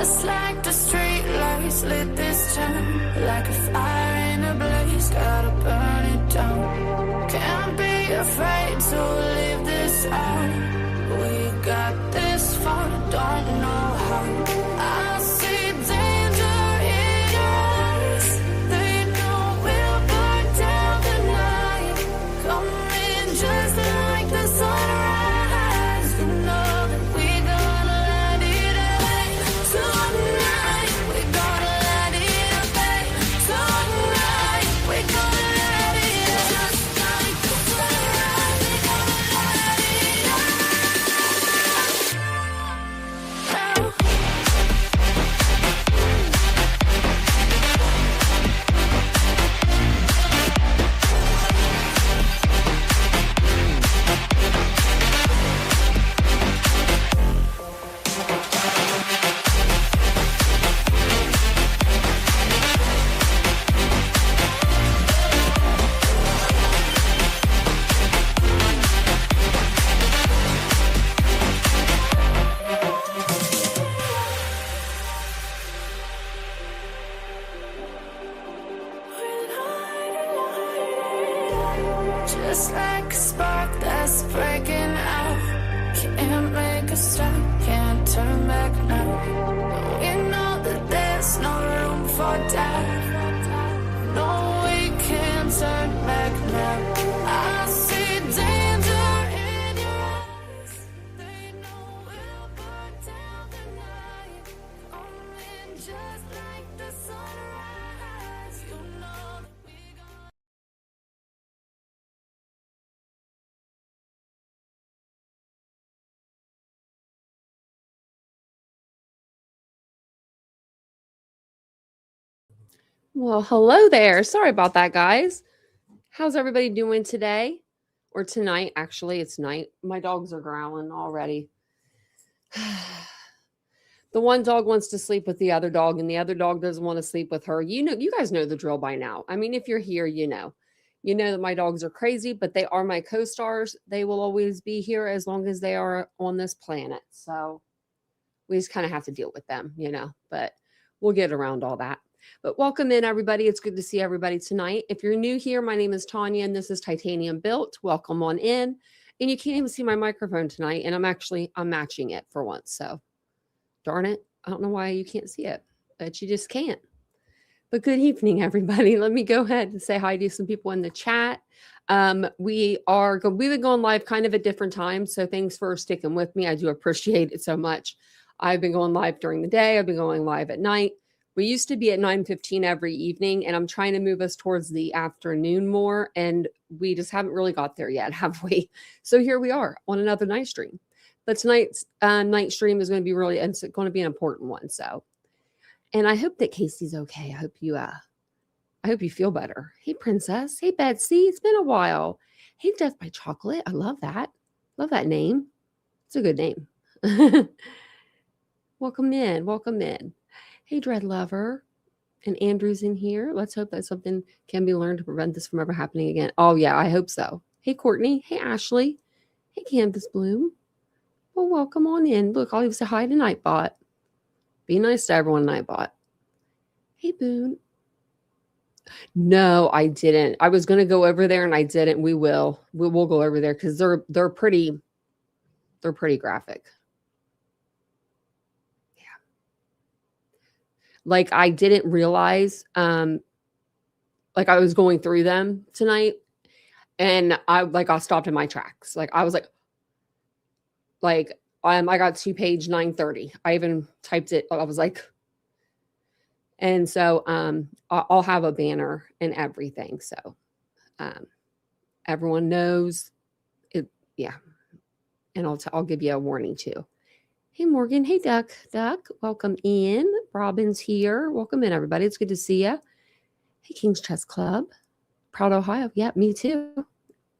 Just like the street lights lit this town, like a fire in a blaze, gotta burn it down. Can't be afraid to leave this out. We got this far, don't know how. I see danger in your eyes. They know we'll burn down the night. Coming just like the sunrise. You know that we gonna let it away. Tonight, we gonna let it away. Tonight, we gonna let it just like the sunrise. We gonna let it out. Just like a spark that's breaking out. Can't make a stop, can't turn back now. We know that there's no room for doubt. No, we can't turn back now. I see danger in your eyes. They know we'll burn down the night. Coming just like the sunrise. You know that we gonna. Well, hello there. Sorry about that, guys. How's everybody doing today? Or tonight? Actually, it's night. My dogs are growling already. The one dog wants to sleep with the other dog, and the other dog doesn't want to sleep with her. You know, you guys know the drill by now. I mean, if you're here, you know. You know that my dogs are crazy, but they are my co-stars. They will always be here as long as they are on this planet. So we just kind of have to deal with them, you know, but we'll get around all that. But welcome in, everybody. It's good to see everybody tonight. If you're new here, my name is Tanya, and this is Titanium Built. Welcome on in. And you can't even see my microphone tonight, and I'm matching it for once. So darn it. I don't know why you can't see it, but you just can't. But good evening, everybody. Let me go ahead and say hi to some people in the chat. We've been going live kind of at different times, so thanks for sticking with me. I do appreciate it so much. I've been going live during the day. I've been going live at night. We used to be at 9:15 every evening, and I'm trying to move us towards the afternoon more, and we just haven't really got there yet, have we? So here we are on another night stream. But tonight's night stream is going to be it's going to be an important one. So, and I hope that Casey's okay. I hope you feel better. Hey, Princess. Hey, Betsy. It's been a while. Hey, Death by Chocolate. I love that. Love that name. It's a good name. Welcome in. Welcome in. Hey, Dread Lover. And Andrew's in here. Let's hope that something can be learned to prevent this from ever happening again. Oh, yeah, I hope so. Hey, Courtney. Hey, Ashley. Hey, Canvas Bloom. Well, welcome on in. Look, I'll even say hi to Nightbot. Be nice to everyone, Nightbot. Hey, Boone. No, I didn't. I was going to go over there, and I didn't. We will go over there because they're pretty graphic. Yeah. Like I didn't realize, like I was going through them tonight, and I stopped in my tracks. Like I was like I got to page 930. I even typed it. I was like, and so I'll have a banner and everything. So everyone knows it. Yeah. And I'll give you a warning too. Hey, Morgan. Hey, Duck. Welcome in. Robin's here. Welcome in, everybody. It's good to see you. Hey, King's Chess Club. Proud Ohio. Yeah, me too.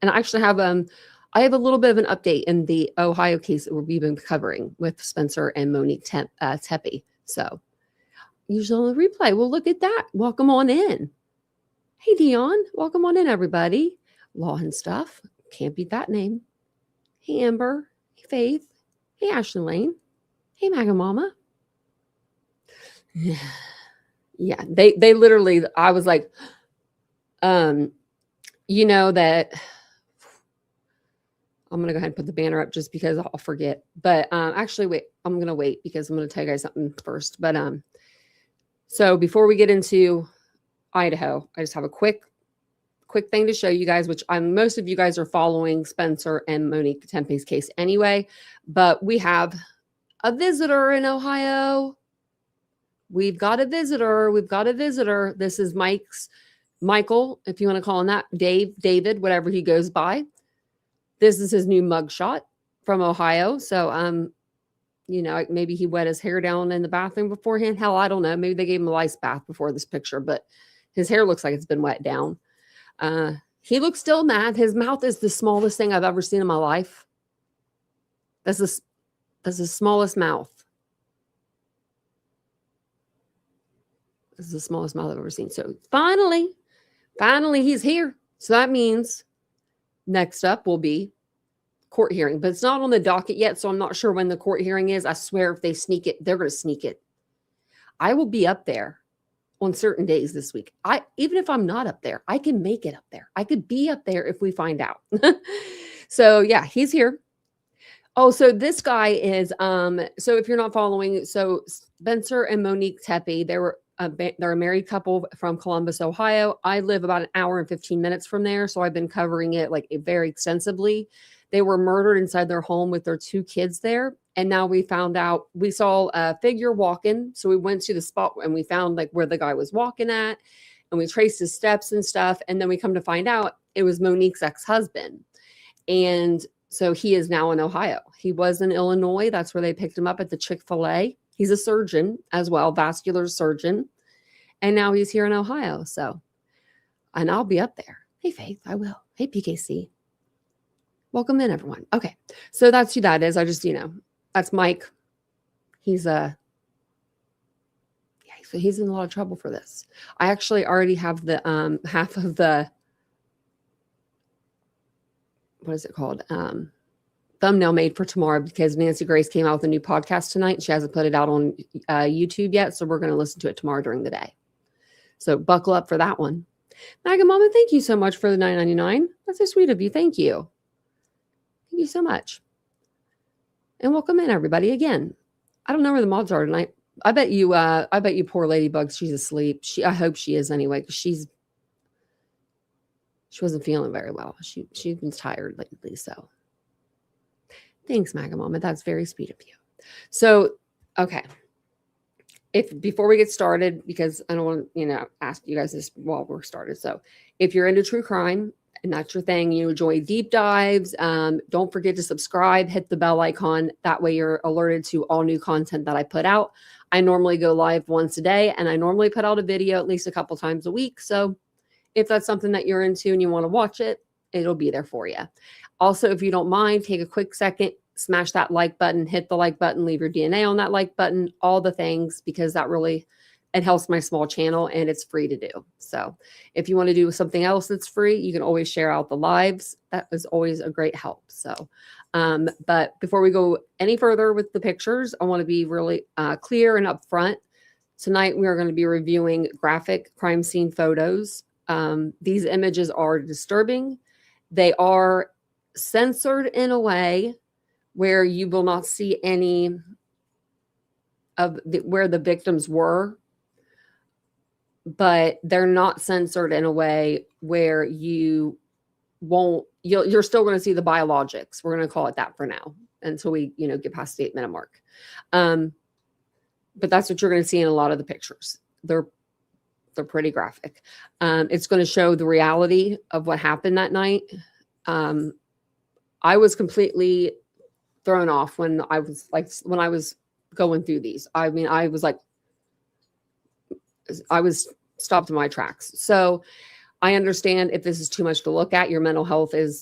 And I actually have I have a little bit of an update in the Ohio case that we've been covering with Spencer and Monique Tepe. So usually on the replay. Well, look at that. Welcome on in. Hey, Dion. Welcome on in, everybody. Law and Stuff. Can't beat that name. Hey, Amber. Hey, Faith. Hey, Ashley Lane. Hey, Maga Mama. Yeah, they literally, I was like, you know that I'm gonna go ahead and put the banner up just because I'll forget. But actually, wait, I'm gonna wait because I'm gonna tell you guys something first. But so before we get into Idaho, I just have a quick thing to show you guys, which most of you guys are following Spencer and Monique Tempe's case anyway. But we have a visitor in Ohio. We've got a visitor. We've got a visitor. This is Michael, if you want to call him that, David, whatever he goes by. This is his new mugshot from Ohio. So, you know, maybe he wet his hair down in the bathroom beforehand. Hell, I don't know. Maybe they gave him a ice bath before this picture, but his hair looks like it's been wet down. He looks still mad. His mouth is the smallest thing I've ever seen in my life. That's the smallest mouth. This is the smallest mouth I've ever seen. So finally he's here. So that means next up will be court hearing, but it's not on the docket yet. So I'm not sure when the court hearing is. I swear if they sneak it, they're going to sneak it. I will be up there on certain days this week. Even if I'm not up there, I can make it up there. I could be up there if we find out. So yeah, he's here. Oh, so this guy is, so if you're not following, so Spencer and Monique Tepe, they're a married couple from Columbus, Ohio. I live about an hour and 15 minutes from there. So I've been covering it like very extensively. They were murdered inside their home with their 2 kids there. And now we found out, we saw a figure walking. So we went to the spot and we found like where the guy was walking at, and we traced his steps and stuff. And then we come to find out it was Monique's ex-husband. And so he is now in Ohio. He was in Illinois. That's where they picked him up at the Chick-fil-A. He's a surgeon as well, vascular surgeon. And now he's here in Ohio. So, and I'll be up there. Hey, Faith, I will. Hey, PKC. Welcome in, everyone. Okay. So that's who that is. I just, that's Mike. He's so he's in a lot of trouble for this. I actually already have the half of the, what is it called? Thumbnail made for tomorrow, because Nancy Grace came out with a new podcast tonight. She hasn't put it out on YouTube yet. So we're going to listen to it tomorrow during the day. So buckle up for that one. Maga Mama, thank you so much for the $9.99. That's so sweet of you. Thank you. Thank you so much. And welcome in, everybody. Again, I don't know where the mods are tonight. I bet you poor Ladybug, she's asleep. I hope she is anyway, because she wasn't feeling very well. She's been tired lately. So thanks, Maga Mama. That's very sweet of you. So, okay. Before we get started, because I don't want to, ask you guys this while we're started. So if you're into true crime and that's your thing, you enjoy deep dives, don't forget to subscribe, hit the bell icon. That way you're alerted to all new content that I put out. I normally go live once a day, and I normally put out a video at least a couple times a week. So if that's something that you're into and you want to watch it, it'll be there for you. Also, if you don't mind, take a quick second, smash that like button, hit the like button, leave your DNA on that like button, all the things, because that really, it helps my small channel and it's free to do. So if you want to do something else that's free, you can always share out the lives. That is always a great help. So, but before we go any further with the pictures, I want to be really clear and upfront. Tonight, we are going to be reviewing graphic crime scene photos. These images are disturbing. They are censored in a way where you will not see any of where the victims were, but they're not censored in a way where you're still going to see the biologics. We're going to call it that for now until we, get past the 8-minute mark. But that's what you're going to see in a lot of the pictures. They're pretty graphic. It's going to show the reality of what happened that night. I was completely thrown off when I was going through these. I mean, I was stopped in my tracks. So I understand if this is too much to look at, your mental health and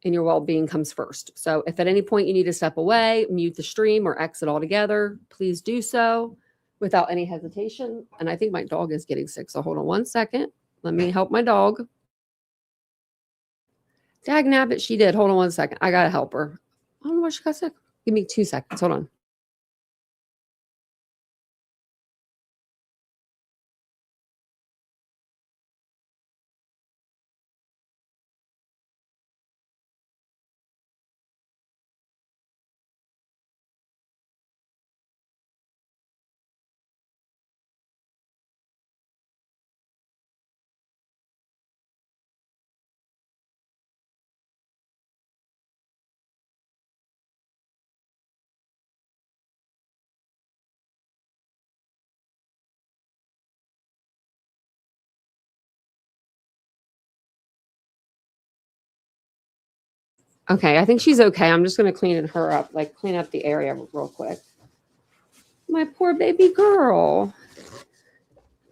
your well-being comes first. So if at any point you need to step away, mute the stream, or exit altogether, please do so without any hesitation. And I think my dog is getting sick. So hold on one second. Let me help my dog. Dag nabbit, she did. Hold on one second. I got to help her. I don't know why she got sick. Give me 2 seconds. Hold on. Okay, I think she's okay. I'm just going to clean her up, like clean up the area real quick. My poor baby girl.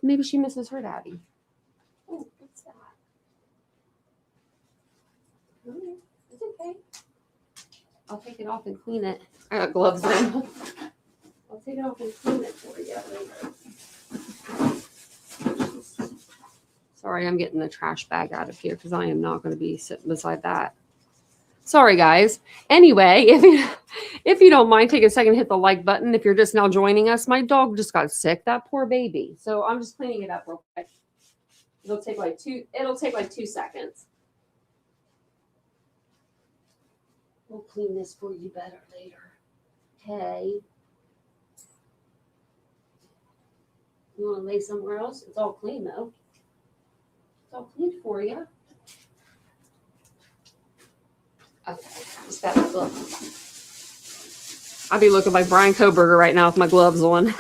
Maybe she misses her daddy. Oh, what's that? It's okay. I'll take it off and clean it. I got gloves on. I'll take it off and clean it for you later. Sorry, I'm getting the trash bag out of here because I am not going to be sitting beside that. Sorry, guys. Anyway, if you don't mind, take a second, hit the like button. If you're just now joining us, my dog just got sick. That poor baby. So I'm just cleaning it up real quick. It'll take like 2 seconds. We'll clean this for you better later. Okay. You want to lay somewhere else? It's all clean though. It's all clean for you. Okay, just got my gloves. I'd be looking like Brian Koberger right now with my gloves on.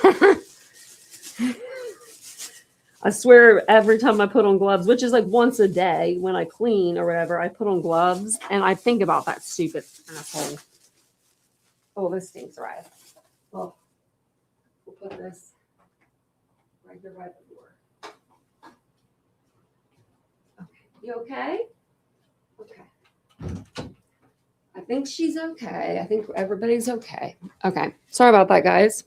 I swear every time I put on gloves, which is like once a day when I clean or whatever, I put on gloves and I think about that stupid asshole. Oh, this stinks, right? Well, we'll put this right here by the door. Okay, you okay? Okay. I think she's okay. I think everybody's okay. Okay. Sorry about that, guys.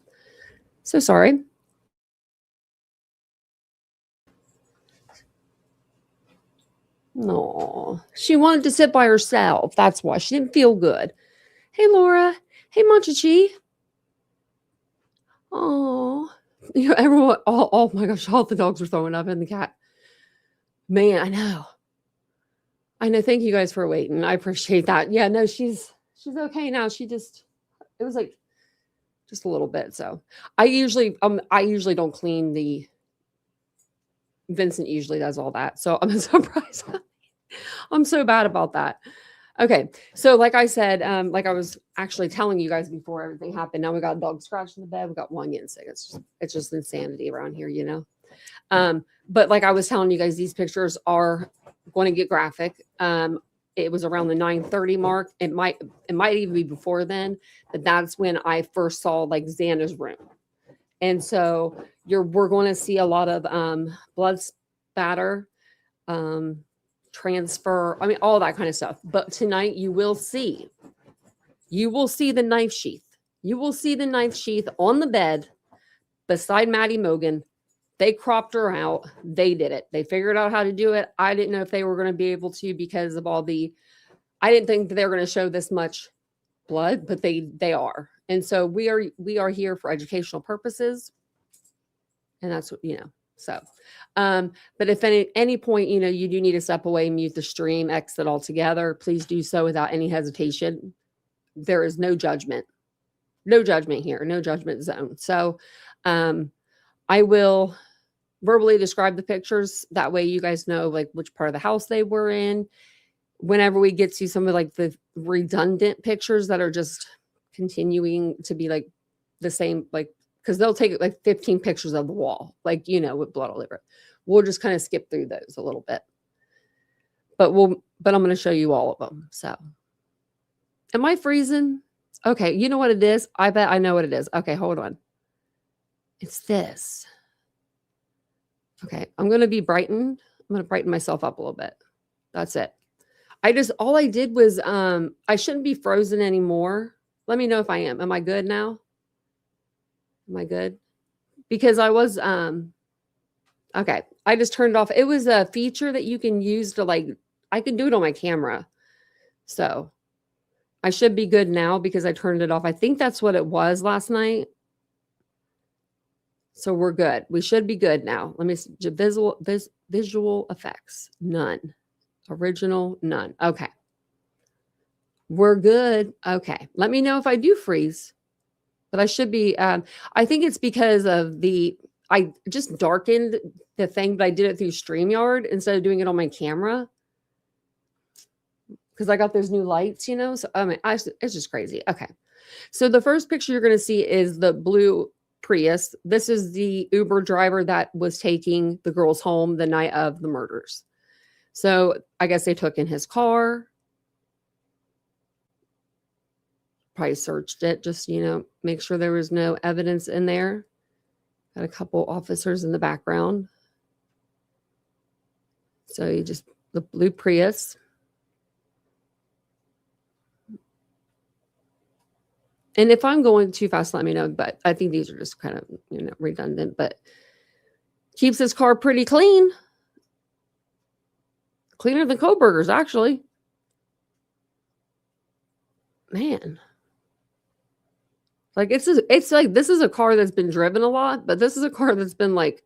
So sorry. No, she wanted to sit by herself. That's why she didn't feel good. Hey, Laura. Hey, Monchichi. Oh, you know, everyone. Oh my gosh, all the dogs were throwing up and the cat. Man, I know. Thank you guys for waiting. I appreciate that. Yeah, no, she's okay now. It was like just a little bit. So I usually don't clean the. Vincent usually does all that. So I'm surprised. I'm so bad about that. Okay. So like I said, like I was actually telling you guys before everything happened, now we got a dog scratched in the bed. We got one getting sick. It's just insanity around here, you know? But like I was telling you guys, these pictures are going to get graphic. It was around the 9:30 mark. It might even be before then, but that's when I first saw like Xana's room. And so we're going to see a lot of blood spatter, transfer, I mean, all that kind of stuff. But tonight you will see the knife sheath. You will see the knife sheath on the bed beside Maddie Mogan. They cropped her out. They did it. They figured out how to do it. I didn't know if they were going to be able to because of I didn't think that they were going to show this much blood, but they are. And so we are here for educational purposes. And that's what, you know, so, but if at any point, you know, you do need to step away, mute the stream, exit altogether, please do so without any hesitation. There is no judgment here, no judgment zone. So, I will verbally describe the pictures. That way you guys know like which part of the house they were in. Whenever we get to some of like the redundant pictures that are just continuing to be like the same, like, because they'll take like 15 pictures of the wall, like, you know, with blood all over it. We'll just kind of skip through those a little bit. But I'm going to show you all of them. So, am I freezing? Okay, you know what it is? I bet I know what it is. Okay, hold on. It's this. Okay, I'm going to be brightened. I'm going to brighten myself up a little bit. That's it. All I did was, I shouldn't be frozen anymore. Let me know if I am. Am I good now? Am I good? Because I was, okay. I just turned it off. It was a feature that you can use to like, I can do it on my camera. So I should be good now because I turned it off. I think that's what it was last night. So we're good. We should be good now. Let me see. Visual effects. None. Original. None. Okay. We're good. Okay. Let me know if I do freeze. But I should be, I think it's because of I just darkened the thing, but I did it through StreamYard instead of doing it on my camera. Because I got those new lights, you know? So, I mean, it's just crazy. Okay. So the first picture you're going to see is the blue Prius. This is the Uber driver that was taking the girls home the night of the murders. So I guess they took in his car. probably searched it, just, make sure there was no evidence in there. Got a couple officers in the background. So the blue Prius. And if I'm going too fast, let me know. But I think these are just kind of, redundant. But keeps his car pretty clean. Cleaner than Koberger's, actually. Man. Like, it's like this is a car that's been driven a lot, but this is a car that's been like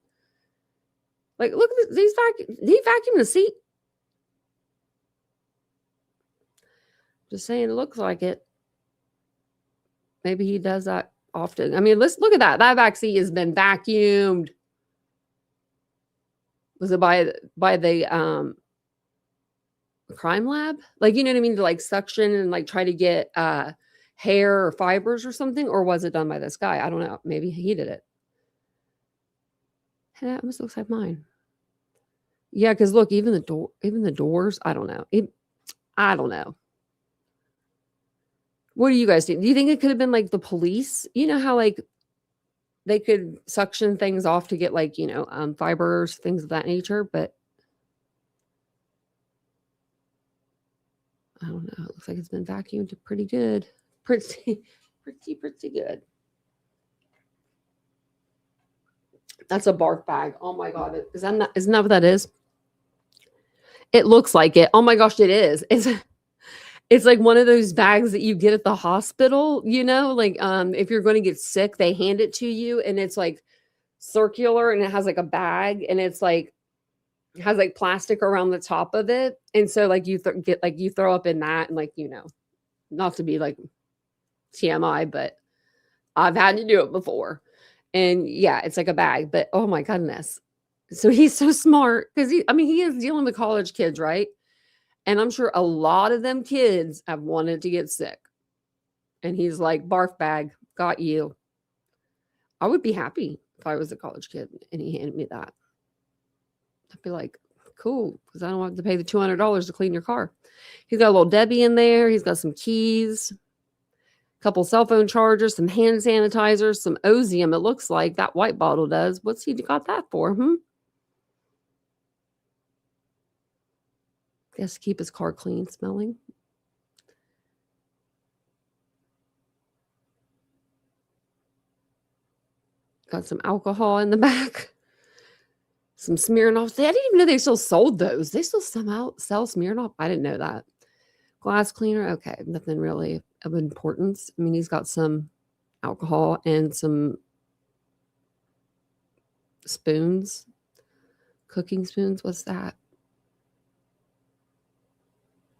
look at these he vacuumed the seat. Just saying, it looks like it. Maybe he does that often. I mean, let's look at that. That back seat has been vacuumed. Was it by the crime lab? Like, you know what I mean? To like suction and like try to get hair or fibers or something? Or was it done by this guy? I don't know. Maybe he did it. That almost looks like mine. Yeah, because look, even the doors, I don't know. I don't know. What do you guys think? Do you think it could have been like the police? You know how like they could suction things off to get like, fibers, things of that nature, but I don't know. It looks like it's been vacuumed pretty good. Pretty good. That's a bark bag. Oh my God. Isn't that what that is? It looks like it. Oh my gosh, it is. It's like one of those bags that you get at the hospital, like if you're going to get sick, they hand it to you and it's like circular and it has like a bag and it's like has like plastic around the top of it. And so like you you throw up in that and like, not to be like TMI, but I've had to do it before. And yeah, it's like a bag, but oh my goodness. So he's so smart because he is dealing with college kids, right? And I'm sure a lot of them kids have wanted to get sick. And he's like, barf bag, got you. I would be happy if I was a college kid and he handed me that. I'd be like, cool, because I don't have to pay the $200 to clean your car. He's got a little Debbie in there. He's got some keys, a couple cell phone chargers, some hand sanitizers, some Ozium. It looks like that white bottle does. What's he got that for? Guess to keep his car clean smelling. Got some alcohol in the back. Some Smirnoff. I didn't even know they still sold those. They still somehow sell Smirnoff. I didn't know that. Glass cleaner. Okay. Nothing really of importance. I mean, he's got some alcohol and some spoons. Cooking spoons. What's that?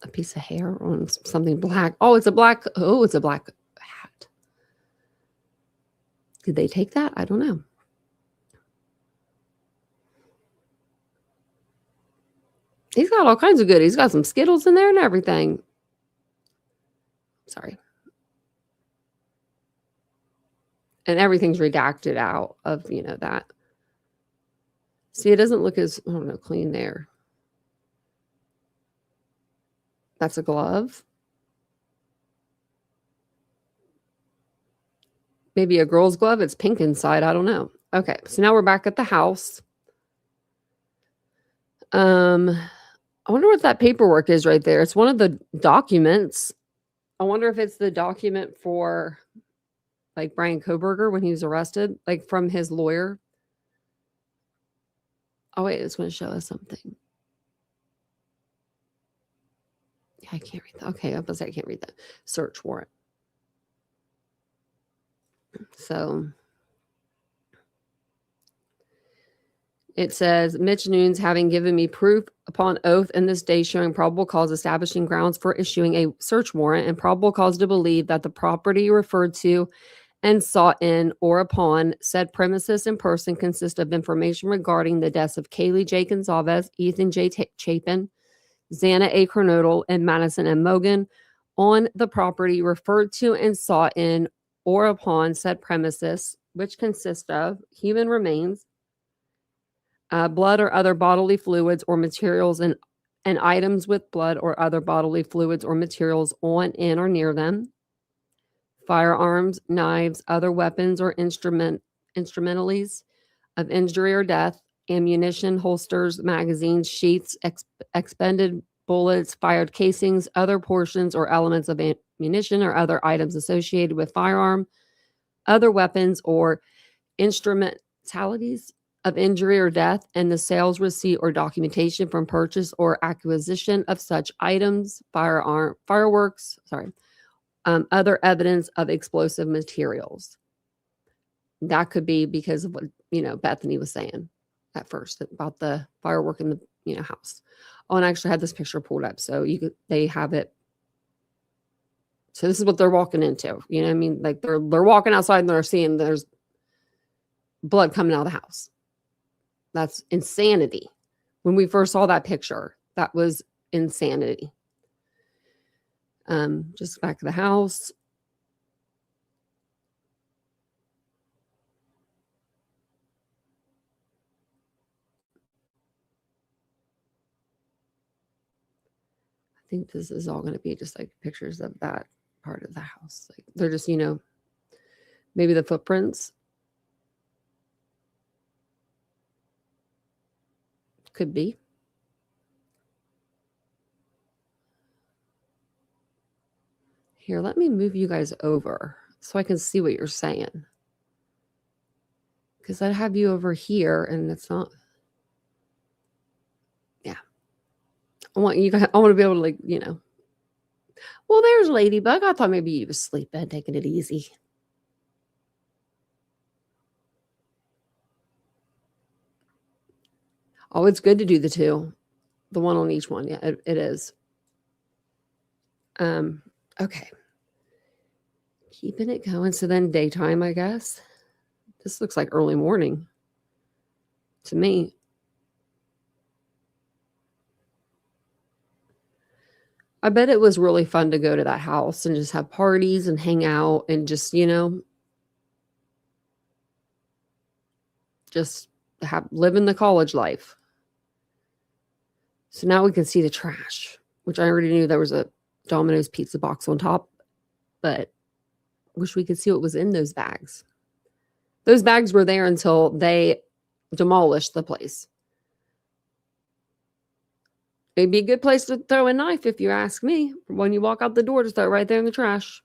A piece of hair on something black. It's a black hat. Did they take that? I don't know. He's got all kinds of goodies. He's got some Skittles in there and everything. Sorry. And everything's redacted out of, that. See, it doesn't look as, I don't know, clean there. That's a glove. Maybe a girl's glove. It's pink inside. I don't know. Okay, so now we're back at the house. I wonder what that paperwork is right there. It's one of the documents. I wonder if it's the document for like Brian Koberger when he was arrested, like from his lawyer. Oh, wait, it's going to show us something. Yeah, I can't read that. Okay, I was I can't read that. Search warrant. So it says, Mitch Nunes having given me proof upon oath in this day showing probable cause establishing grounds for issuing a search warrant and probable cause to believe that the property referred to and sought in or upon said premises and person consist of information regarding the deaths of Kaylee J. Gonzalez, Ethan J. Chapin, Xana A. Kernodle, and Madison M. Mogan on the property referred to and sought in or upon said premises, which consist of human remains, blood or other bodily fluids or materials and items with blood or other bodily fluids or materials on, in, or near them, firearms, knives, other weapons, or instrumentalities of injury or death, ammunition, holsters, magazines, sheaths, expended bullets, fired casings, other portions or elements of ammunition or other items associated with firearm, other weapons, or instrumentalities of injury or death, and the sales receipt or documentation from purchase or acquisition of such items, fireworks, other evidence of explosive materials. That could be because of what, Bethany was saying at first about the firework in the, house. Oh, and I actually had this picture pulled up. So they have it. So this is what they're walking into. You know what I mean? Like they're walking outside and they're seeing there's blood coming out of the house. That's insanity. When we first saw that picture, that was insanity. Just back to the house. I think this is all going to be just like pictures of that part of the house. Like they're just, maybe the footprints. Could be. Here, let me move you guys over so I can see what you're saying. Because I have you over here and it's not. Yeah. I want to be able to well, there's Ladybug. I thought maybe you was sleeping, taking it easy. Oh, it's good to do the two. The one on each one. Yeah, it is. Okay. Keeping it going. So then daytime, I guess. This looks like early morning to me. I bet it was really fun to go to that house and just have parties and hang out and just, just live in the college life. So now we can see the trash, which I already knew there was a Domino's pizza box on top, but wish we could see what was in those bags. Those bags were there until they demolished the place. It'd be a good place to throw a knife if you ask me. When you walk out the door, just throw it right there in the trash.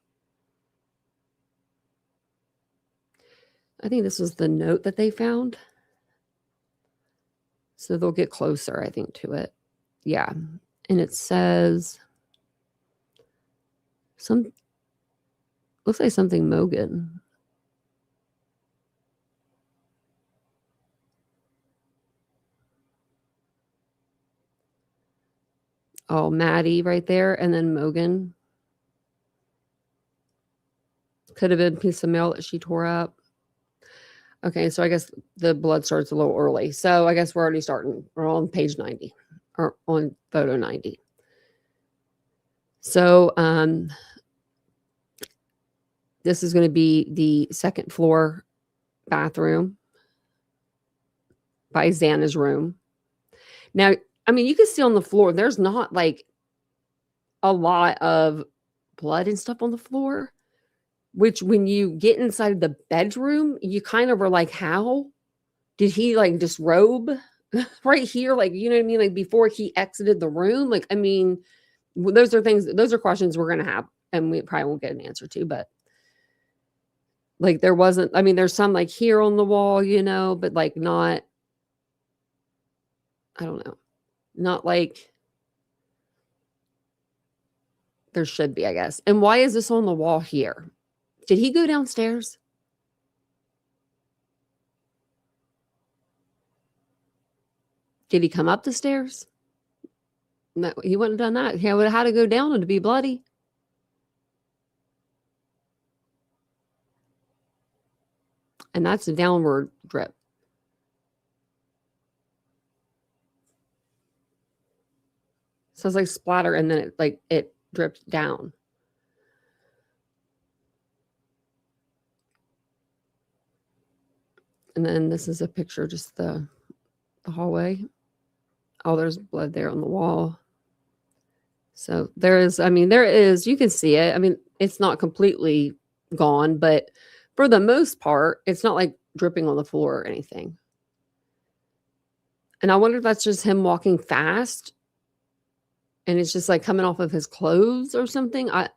I think this was the note that they found. So they'll get closer, I think, to it. Yeah. And it says looks like something Mogan. Oh, Maddie right there. And then Mogan. Could have been a piece of mail that she tore up. Okay, so I guess the blood starts a little early. So I guess we're already starting. We're on page 90 or on photo 90. So this is going to be the second floor bathroom by Xana's room. Now, I mean, you can see on the floor, there's not like a lot of blood and stuff on the floor, which when you get inside the bedroom, you kind of are like, how did he like disrobe right here? Like, you know what I mean? Like before he exited the room. Like, I mean, those are questions we're going to have and we probably won't get an answer to, but like there wasn't, I mean, there's some like here on the wall, but like not, I don't know, not like there should be, I guess. And why is this on the wall here? Did he go downstairs? Did he come up the stairs? No, he wouldn't have done that. He would have had to go down and to be bloody. And that's a downward drip. So it's like splatter and then it dripped down. And then this is a picture, just the hallway. Oh, there's blood there on the wall. So there is, you can see it. I mean, it's not completely gone, but for the most part, it's not like dripping on the floor or anything. And I wonder if that's just him walking fast and it's just like coming off of his clothes or something. I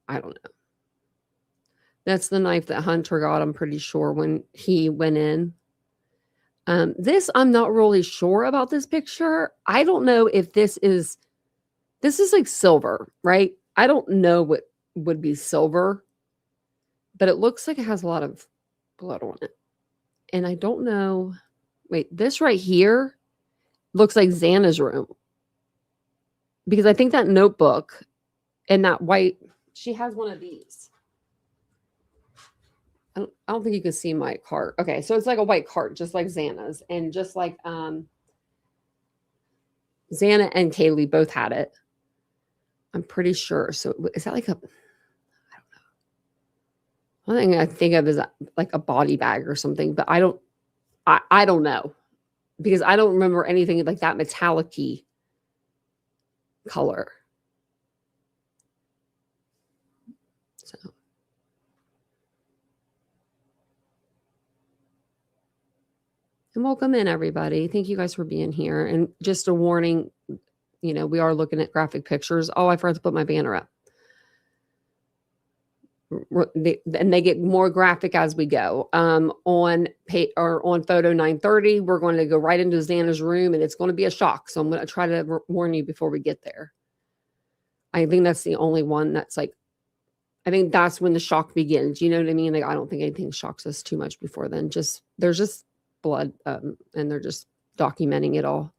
don't know. That's the knife that Hunter got, I'm pretty sure, when he went in. This, I'm not really sure about this picture. I don't know if this is like silver, right? I don't know what would be silver, but it looks like it has a lot of blood on it. And I don't know. Wait, this right here looks like Xana's room. Because I think that notebook and that white, she has one of these. I don't think you can see my cart. Okay, so it's like a white cart, just like Xana's. And just like Xana and Kaylee both had it. I'm pretty sure. So is that like a, I don't know. One thing I think of is like a body bag or something, but I don't know. Because I don't remember anything like that metallic-y color. So. And welcome in, everybody. Thank you guys for being here. And just a warning, we are looking at graphic pictures. Oh, I forgot to put my banner up. And they get more graphic as we go. On photo 930, we're going to go right into Xana's room, and it's going to be a shock. So I'm going to try to warn you before we get there. I think that's the only one that's like, I think that's when the shock begins. You know what I mean? Like, I don't think anything shocks us too much before then. There's just blood, and they're just documenting it all.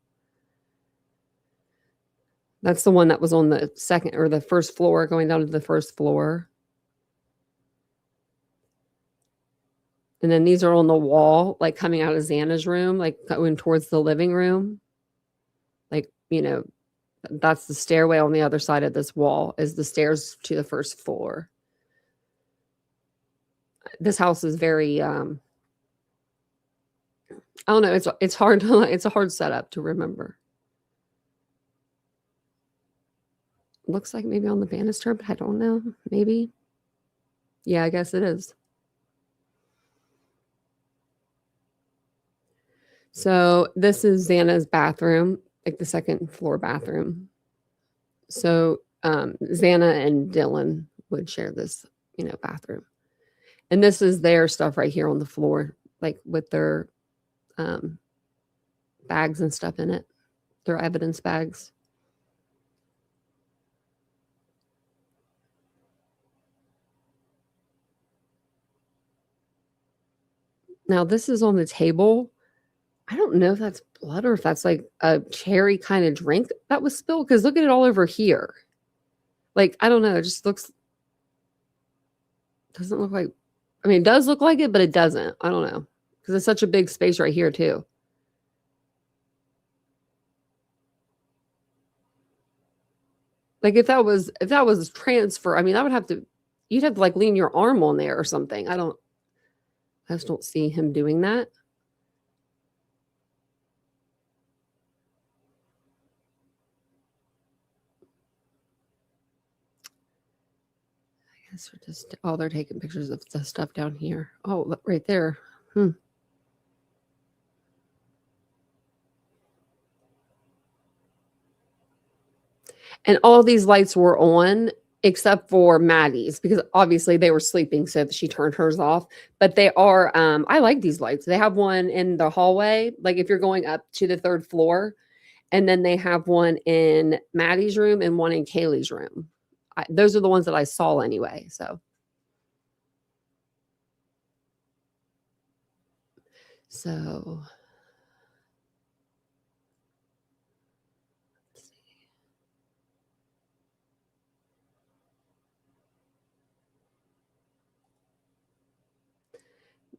That's the one that was on the second or the first floor, going down to the first floor. And then these are on the wall, like coming out of Xana's room, like going towards the living room. Like, that's the stairway on the other side of this wall is the stairs to the first floor. This house is very, I don't know. It's hard to, it's a hard setup to remember. Looks like maybe on the banister, but I don't know. Maybe. Yeah, I guess it is. So this is Xana's bathroom, like the second floor bathroom. So Xana and Dylan would share this, bathroom. And this is their stuff right here on the floor, like with their bags and stuff in it, their evidence bags. Now this is on the table. I don't know if that's blood or if that's like a cherry kind of drink that was spilled, because look at it all over here. Like, I don't know. It just doesn't look like, I mean, it does look like it, but it doesn't. I don't know. Because it's such a big space right here too. Like if that was transfer, I mean, you'd have to like lean your arm on there or something. I just don't see him doing that. I guess they're taking pictures of the stuff down here. Oh, look, right there. And all these lights were on except for Maddie's, because obviously they were sleeping, so she turned hers off. But they are, I like these lights. They have one in the hallway, like if you're going up to the third floor, and then they have one in Maddie's room and one in Kaylee's room. Those are the ones that I saw anyway, so. So.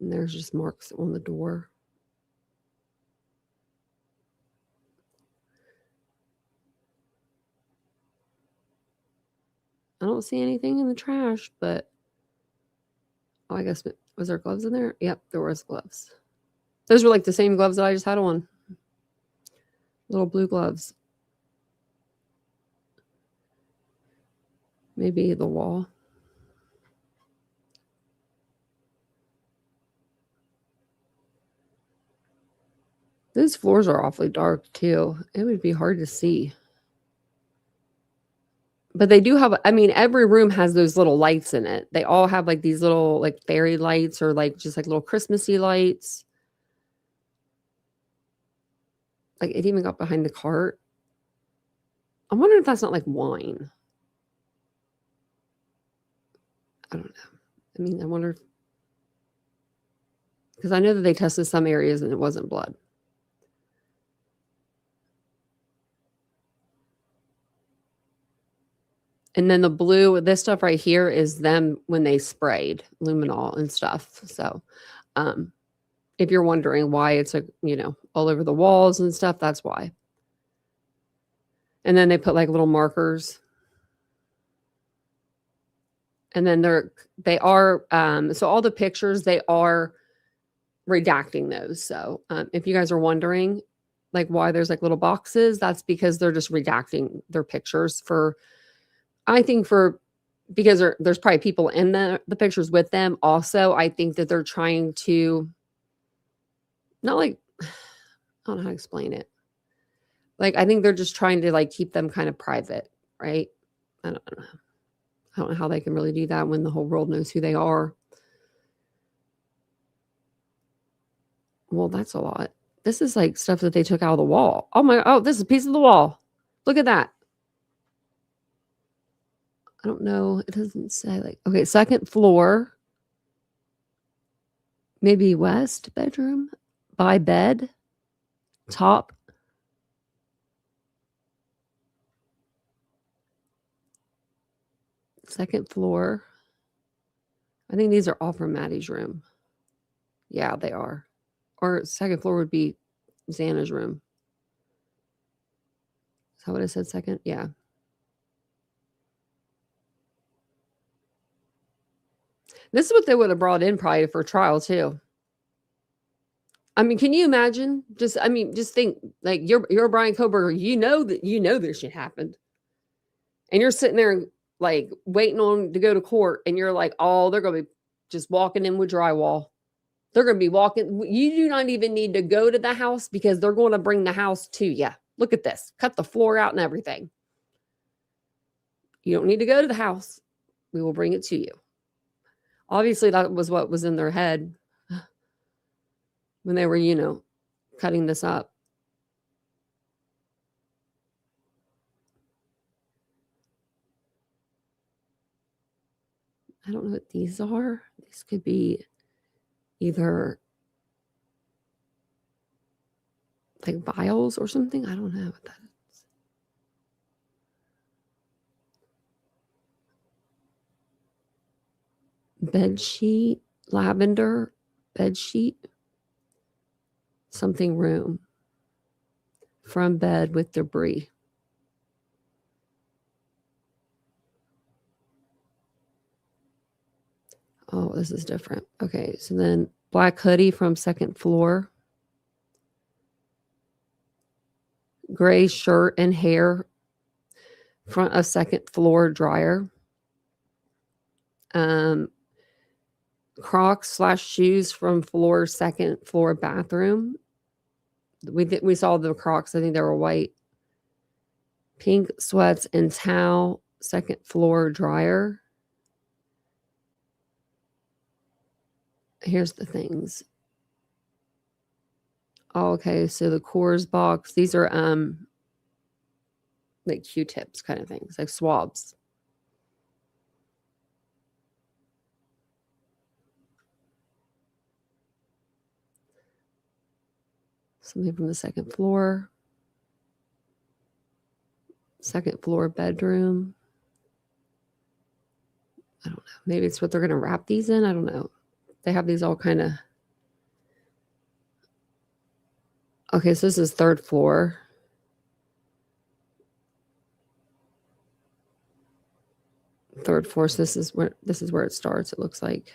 And there's just marks on the door. I don't see anything in the trash, but I guess, was there gloves in there? Yep, there was gloves. Those were like the same gloves that I just had on. Little blue gloves. Maybe the wall. Those floors are awfully dark too. It would be hard to see. But they do have, I mean, every room has those little lights in it. They all have like these little like fairy lights or like just like little Christmassy lights. Like it even got behind the cart. I'm wondering if that's not like wine. I don't know. I mean, I wonder if, because I know that they tested some areas and it wasn't blood. And then the blue, this stuff right here is them when they sprayed luminol and stuff. So if you're wondering why it's like, you know, all over the walls and stuff, that's why. And then they put like little markers. And then they are so all the pictures, they are redacting those. So if you guys are wondering like why there's like little boxes, that's because they're just redacting their pictures for, I think for, because there's probably people in the pictures with them. Also, I think that they're trying to, not like, I don't know how to explain it. Like, I think they're just trying to like keep them kind of private, right? I don't know. I don't know how they can really do that when the whole world knows who they are. Well, that's a lot. This is like stuff that they took out of the wall. Oh, this is a piece of the wall. Look at that. I don't know. It doesn't say like, okay, second floor. Maybe west bedroom by bed. Top. Second floor. I think these are all from Maddie's room. Yeah, they are. Or second floor would be Xana's room. Is that what I said second? Yeah. This is what they would have brought in probably for trial too. I mean, can you imagine? Just think like you're Brian Koberger. You know this shit happened, and you're sitting there like waiting on to go to court, and you're like, oh, they're gonna be just walking in with drywall. They're gonna be walking. You do not even need to go to the house because they're going to bring the house to you. Look at this. Cut the floor out and everything. You don't need to go to the house. We will bring it to you. Obviously, that was what was in their head when they were, cutting this up. I don't know what these are. These could be either like vials or something. I don't know what that is. Bed sheet, lavender bed sheet, something room from bed with debris. Oh, this is different. Okay, so then black hoodie from second floor. Gray shirt and hair, front of second floor dryer. Crocs / shoes from second floor bathroom. We saw the Crocs. I think they were white. Pink sweats and towel, second floor dryer. Here's the things. Oh, okay, so the Coors box. These are like Q-tips kind of things, like swabs. Something from the second floor. Second floor bedroom. I don't know. Maybe it's what they're going to wrap these in. I don't know. They have these all kind of. Okay, so this is third floor. Third floor. So this is where it starts. It looks like.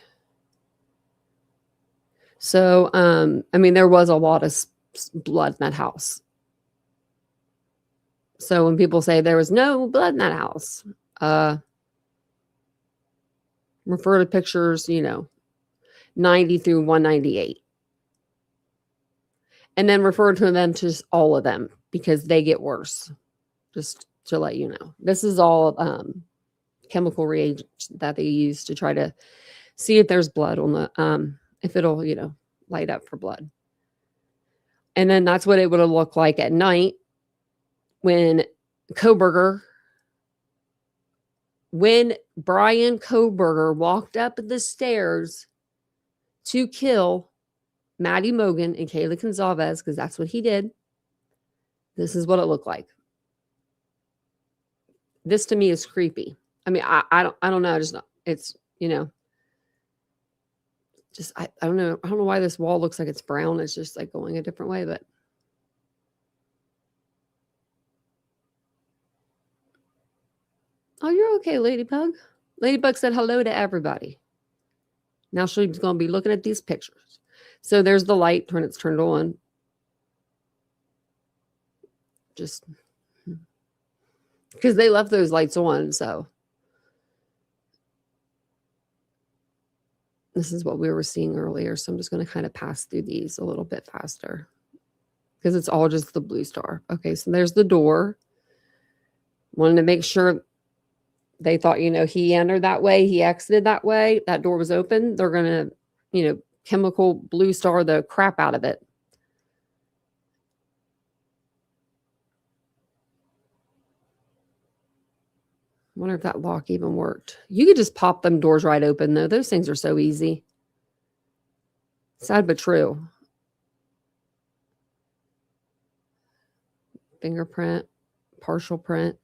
So, I mean, there was a lot of blood in that house. So when people say there was no blood in that house, refer to pictures, 90 through 198. and then refer to them to all of them because they get worse. Just to let you know, this is all chemical reagents that they use to try to see if there's blood on the if it'll light up for blood. And then that's what it would have looked like at night when Brian Koberger walked up the stairs to kill Maddie Mogan and Kayla Gonzalez, because that's what he did. This is what it looked like. This to me is creepy. I mean, I don't know. It's, just, I don't know. I don't know why this wall looks like it's brown. It's just like going a different way, but. Oh, you're okay, Ladybug. Ladybug said hello to everybody. Now she's going to be looking at these pictures. So there's the light when it's turned on. Just because they left those lights on, so. This is what we were seeing earlier, so I'm just going to kind of pass through these a little bit faster because it's all just the blue star. Okay, so there's the door. Wanted to make sure they thought, he entered that way, he exited that way, that door was open. They're going to, chemical blue star the crap out of it. I wonder if that lock even worked. You could just pop them doors right open, though. Those things are so easy. Sad but true. Fingerprint, partial print.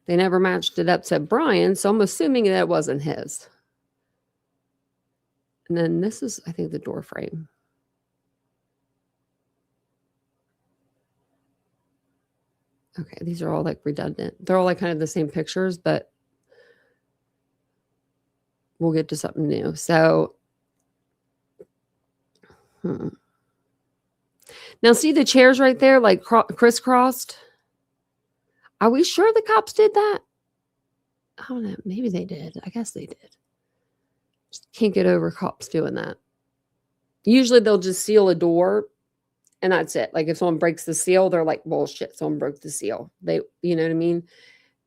They never matched it up to Brian, so I'm assuming that it wasn't his. And then this is, I think, the door frame. Okay, these are all like redundant. They're all like kind of the same pictures, but we'll get to something new. So, now see the chairs right there, like crisscrossed? Are we sure the cops did that? I don't know. Maybe they did. I guess they did. Just can't get over cops doing that. Usually they'll just seal a door and that's it. Like if someone breaks the seal, they're like, bullshit, someone broke the seal. You know what I mean?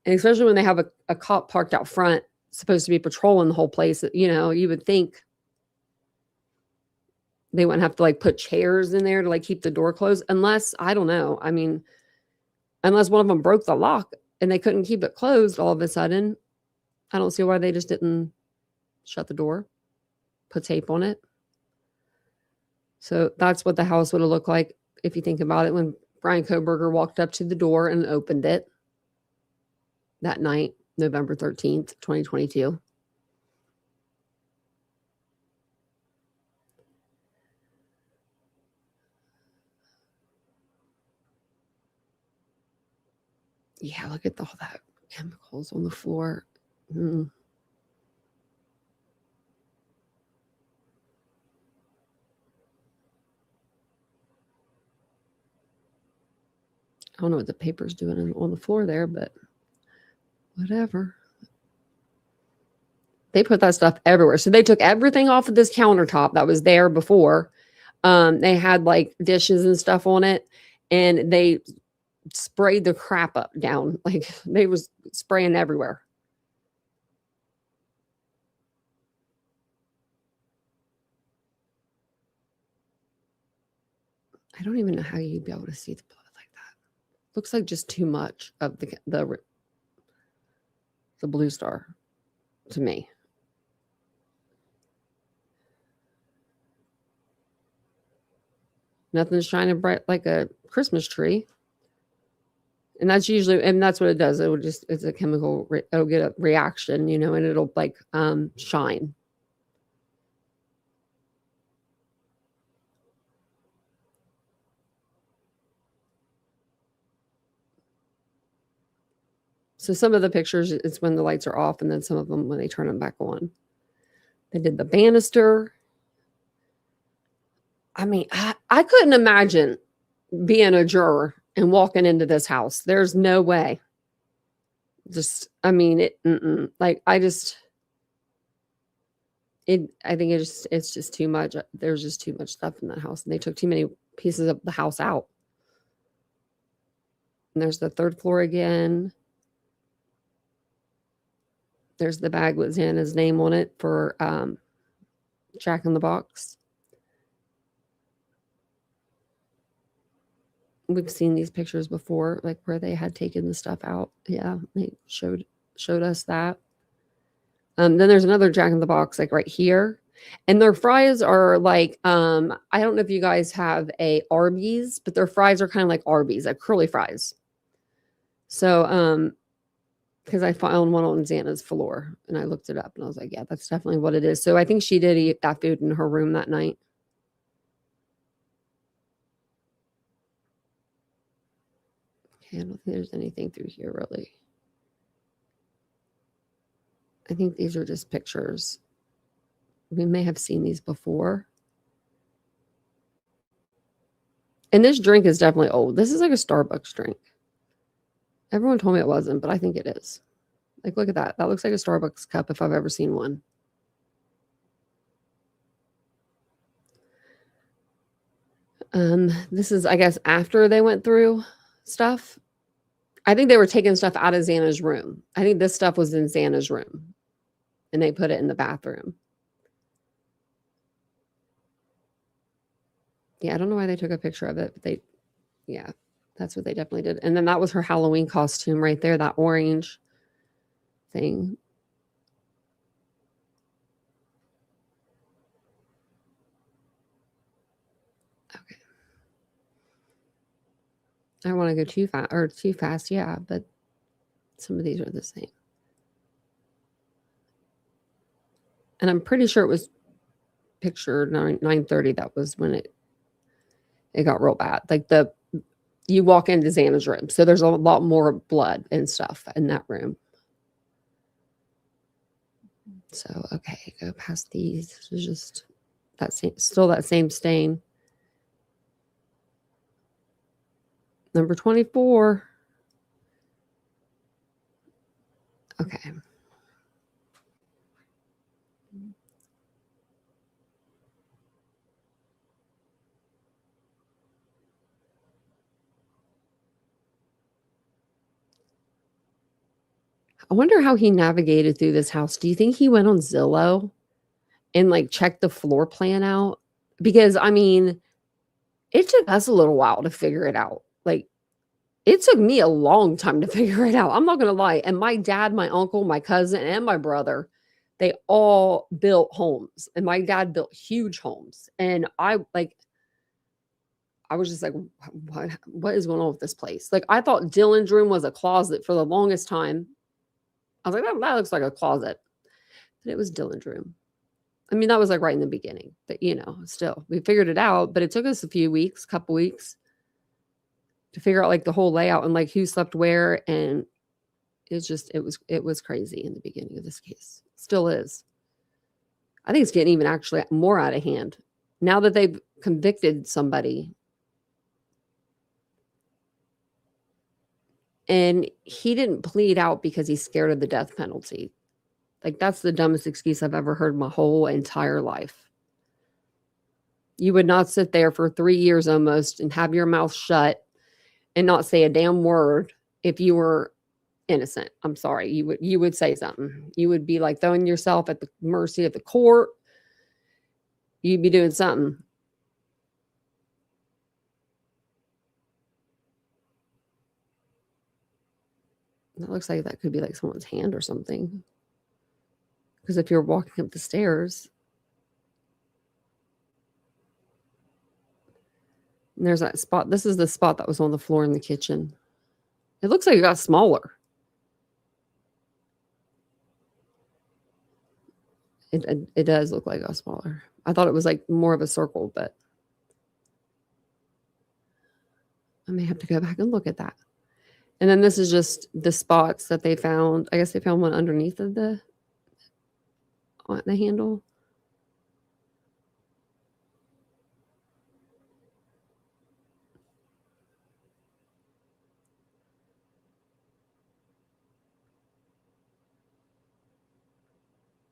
And especially when they have a cop parked out front, supposed to be patrolling the whole place, you would think they wouldn't have to like put chairs in there to like keep the door closed. Unless, I don't know. I mean, unless one of them broke the lock and they couldn't keep it closed all of a sudden. I don't see why they just didn't shut the door, put tape on it. So that's what the house would have looked like if you think about it when Brian Koberger walked up to the door and opened it that night, November 13th, 2022. Yeah, look at all that chemicals on the floor. I don't know what the paper's doing on the floor there, but whatever. They put that stuff everywhere. So they took everything off of this countertop that was there before. They had like dishes and stuff on it, and they sprayed the crap up down. Like they was spraying everywhere. I don't even know how you'd be able to see the blood like that. Looks like just too much of the blue star to me. Nothing's shining bright like a Christmas tree. And that's what it does. It's a chemical, it'll get a reaction, and it'll like shine. So some of the pictures, it's when the lights are off, and then some of them when they turn them back on. They did the banister. I mean, I couldn't imagine being a juror and walking into this house. There's no way. Like, I think it's just too much. There's just too much stuff in that house, and they took too many pieces of the house out. And there's the third floor again. There's the bag with Xana's name on it for Jack in the Box. We've seen these pictures before, like where they had taken the stuff out. Yeah, they showed us that. Then there's another Jack in the Box, like right here. And their fries are like, I don't know if you guys have a Arby's, but their fries are kind of like Arby's, like curly fries. So, because I found one on Xana's floor and I looked it up and I was like, yeah, that's definitely what it is. So I think she did eat that food in her room that night. Okay, I don't think there's anything through here really. I think these are just pictures. We may have seen these before. And this drink is definitely old. This is like a Starbucks drink. Everyone told me it wasn't, but I think it is. Like, look at that. That looks like a Starbucks cup if I've ever seen one. This is, I guess, after they went through stuff. I think they were taking stuff out of Xana's room. I think this stuff was in Xana's room. And they put it in the bathroom. Yeah, I don't know why they took a picture of it, but yeah, that's what they definitely did. And then that was her Halloween costume right there, that orange thing. Okay. I don't want to go too fast, yeah, but some of these are the same. And I'm pretty sure it was picture 9:30. That was when it got real bad. Like you walk into Xana's room, so there's a lot more blood and stuff in that room. So okay, go past these. This is just still that same stain. Number 24. Okay. I wonder how he navigated through this house. Do you think he went on Zillow and like checked the floor plan out? Because I mean, it took us a little while to figure it out. Like it took me a long time to figure it out. I'm not going to lie. And my dad, my uncle, my cousin, and my brother, they all built homes. And my dad built huge homes. And I was just like, what is going on with this place? Like I thought Dylan's room was a closet for the longest time. I was like, that looks like a closet. But it was Dylan's room. I mean, that was like right in the beginning. But still, we figured it out. But it took us a couple weeks to figure out like the whole layout and like who slept where. And it was crazy in the beginning of this case. Still is. I think it's getting even actually more out of hand now that they've convicted somebody. And he didn't plead out because he's scared of the death penalty. Like, that's the dumbest excuse I've ever heard my whole entire life. You would not sit there for 3 years almost and have your mouth shut and not say a damn word if you were innocent. I'm sorry. You would say something. You would be like throwing yourself at the mercy of the court. You'd be doing something. That looks like that could be like someone's hand or something. Because if you're walking up the stairs, and there's that spot. This is the spot that was on the floor in the kitchen. It looks like it got smaller. It does look like it got smaller. I thought it was like more of a circle, but I may have to go back and look at that. And then this is just the spots that they found. I guess they found one underneath of the handle.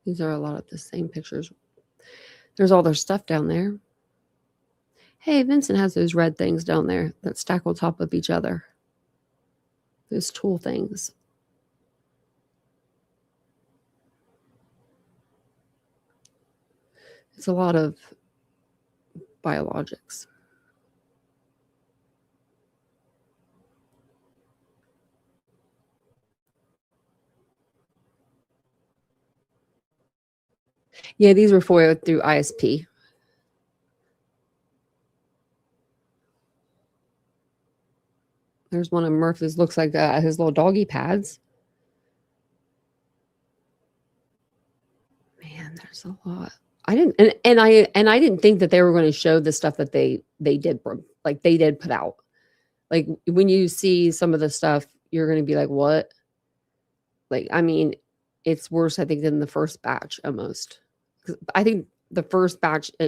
These are a lot of the same pictures There's all their stuff down there. Hey, Vincent has those red things down there that stack on top of each other. Those tool things. It's a lot of biologics. Yeah, these were foiled through ISP. There's one of Murphy's, looks like his little doggy pads. Man, there's a lot. I didn't, and I didn't think that they were going to show the stuff that they did, like they did put out. Like when you see some of the stuff, you're going to be like, what? Like, I mean, it's worse, I think, than the first batch almost. 'Cause I think the first batch I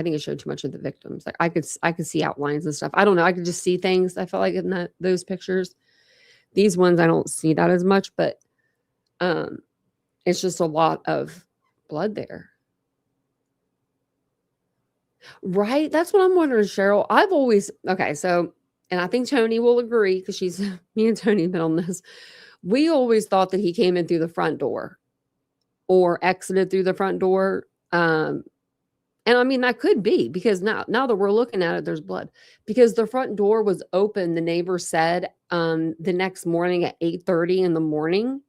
think it showed too much of the victims. Like I could see outlines and stuff. I don't know. I could just see things. I felt like in those pictures. These ones I don't see that as much, but it's just a lot of blood there. Right? That's what I'm wondering, Cheryl. I've always so, and I think Tony will agree because she's me and Tony have been on this. We always thought that he came in through the front door or exited through the front door. And I mean, that could be because now that we're looking at it, there's blood because the front door was open. The neighbor said the next morning at 8:30 in the morning.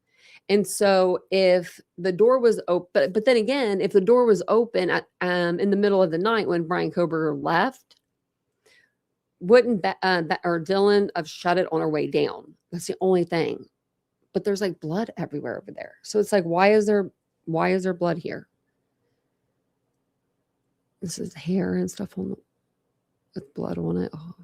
And so if the door was open, but then again, if the door was open at in the middle of the night when Brian Koberger left, wouldn't or Dylan have shut it on her way down? That's the only thing. But there's like blood everywhere over there. So it's like, why is there blood here? This is hair and stuff with blood on it. Oh.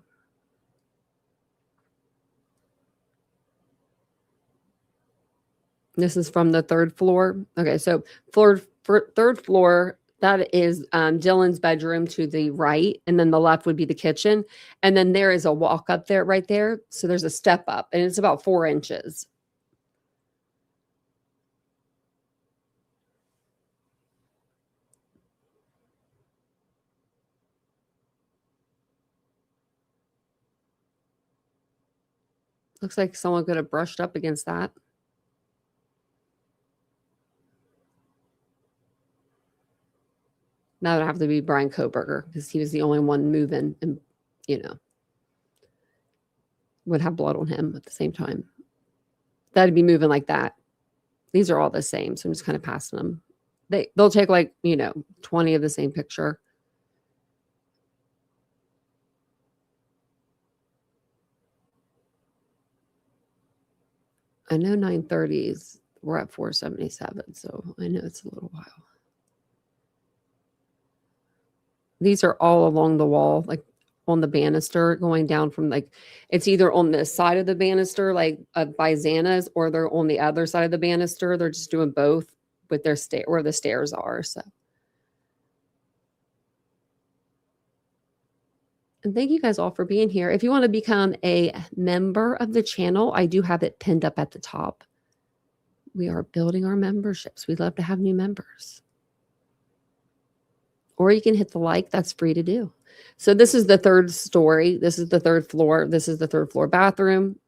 This is from the third floor. Okay, so third floor, that is Dylan's bedroom to the right, and then the left would be the kitchen. And then there is a walk up there right there. So there's a step up, and it's about 4 inches. Looks like someone could have brushed up against that. That would have to be Brian Koberger because he was the only one moving and, would have blood on him at the same time. That'd be moving like that. These are all the same, so I'm just kind of passing them. They'll take 20 of the same picture. I know 930s, we're at 477, so I know it's a little while. These are all along the wall, like on the banister going down from it's either on the side of the banister, like by Xana's, or they're on the other side of the banister. They're just doing both with their where the stairs are. So. And thank you guys all for being here. If you want to become a member of the channel, I do have it pinned up at the top. We are building our memberships. We'd love to have new members. Or you can hit the like. That's free to do. So this is the third story. This is the third floor. This is the third floor bathroom.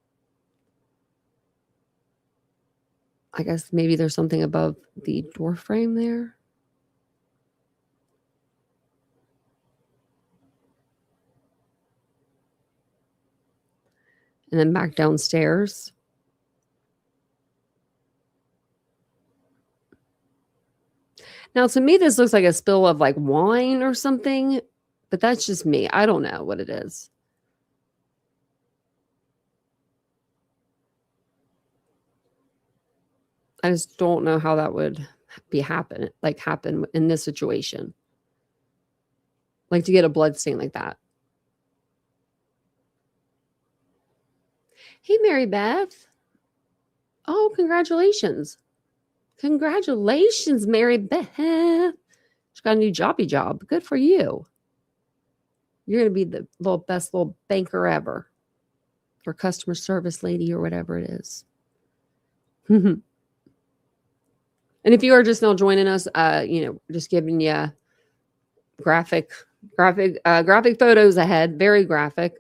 I guess maybe there's something above the door frame there. And then back downstairs. Now, to me, this looks like a spill of wine or something, but that's just me. I don't know what it is. I just don't know how that would happen in this situation. To get a blood stain like that. Hey, Mary Beth. Oh, congratulations. Congratulations, Mary Beth. She got a new job. Good for you. You're going to be the best little banker ever. Or customer service lady or whatever it is. And if you are just now joining us, just giving you graphic photos ahead, very graphic.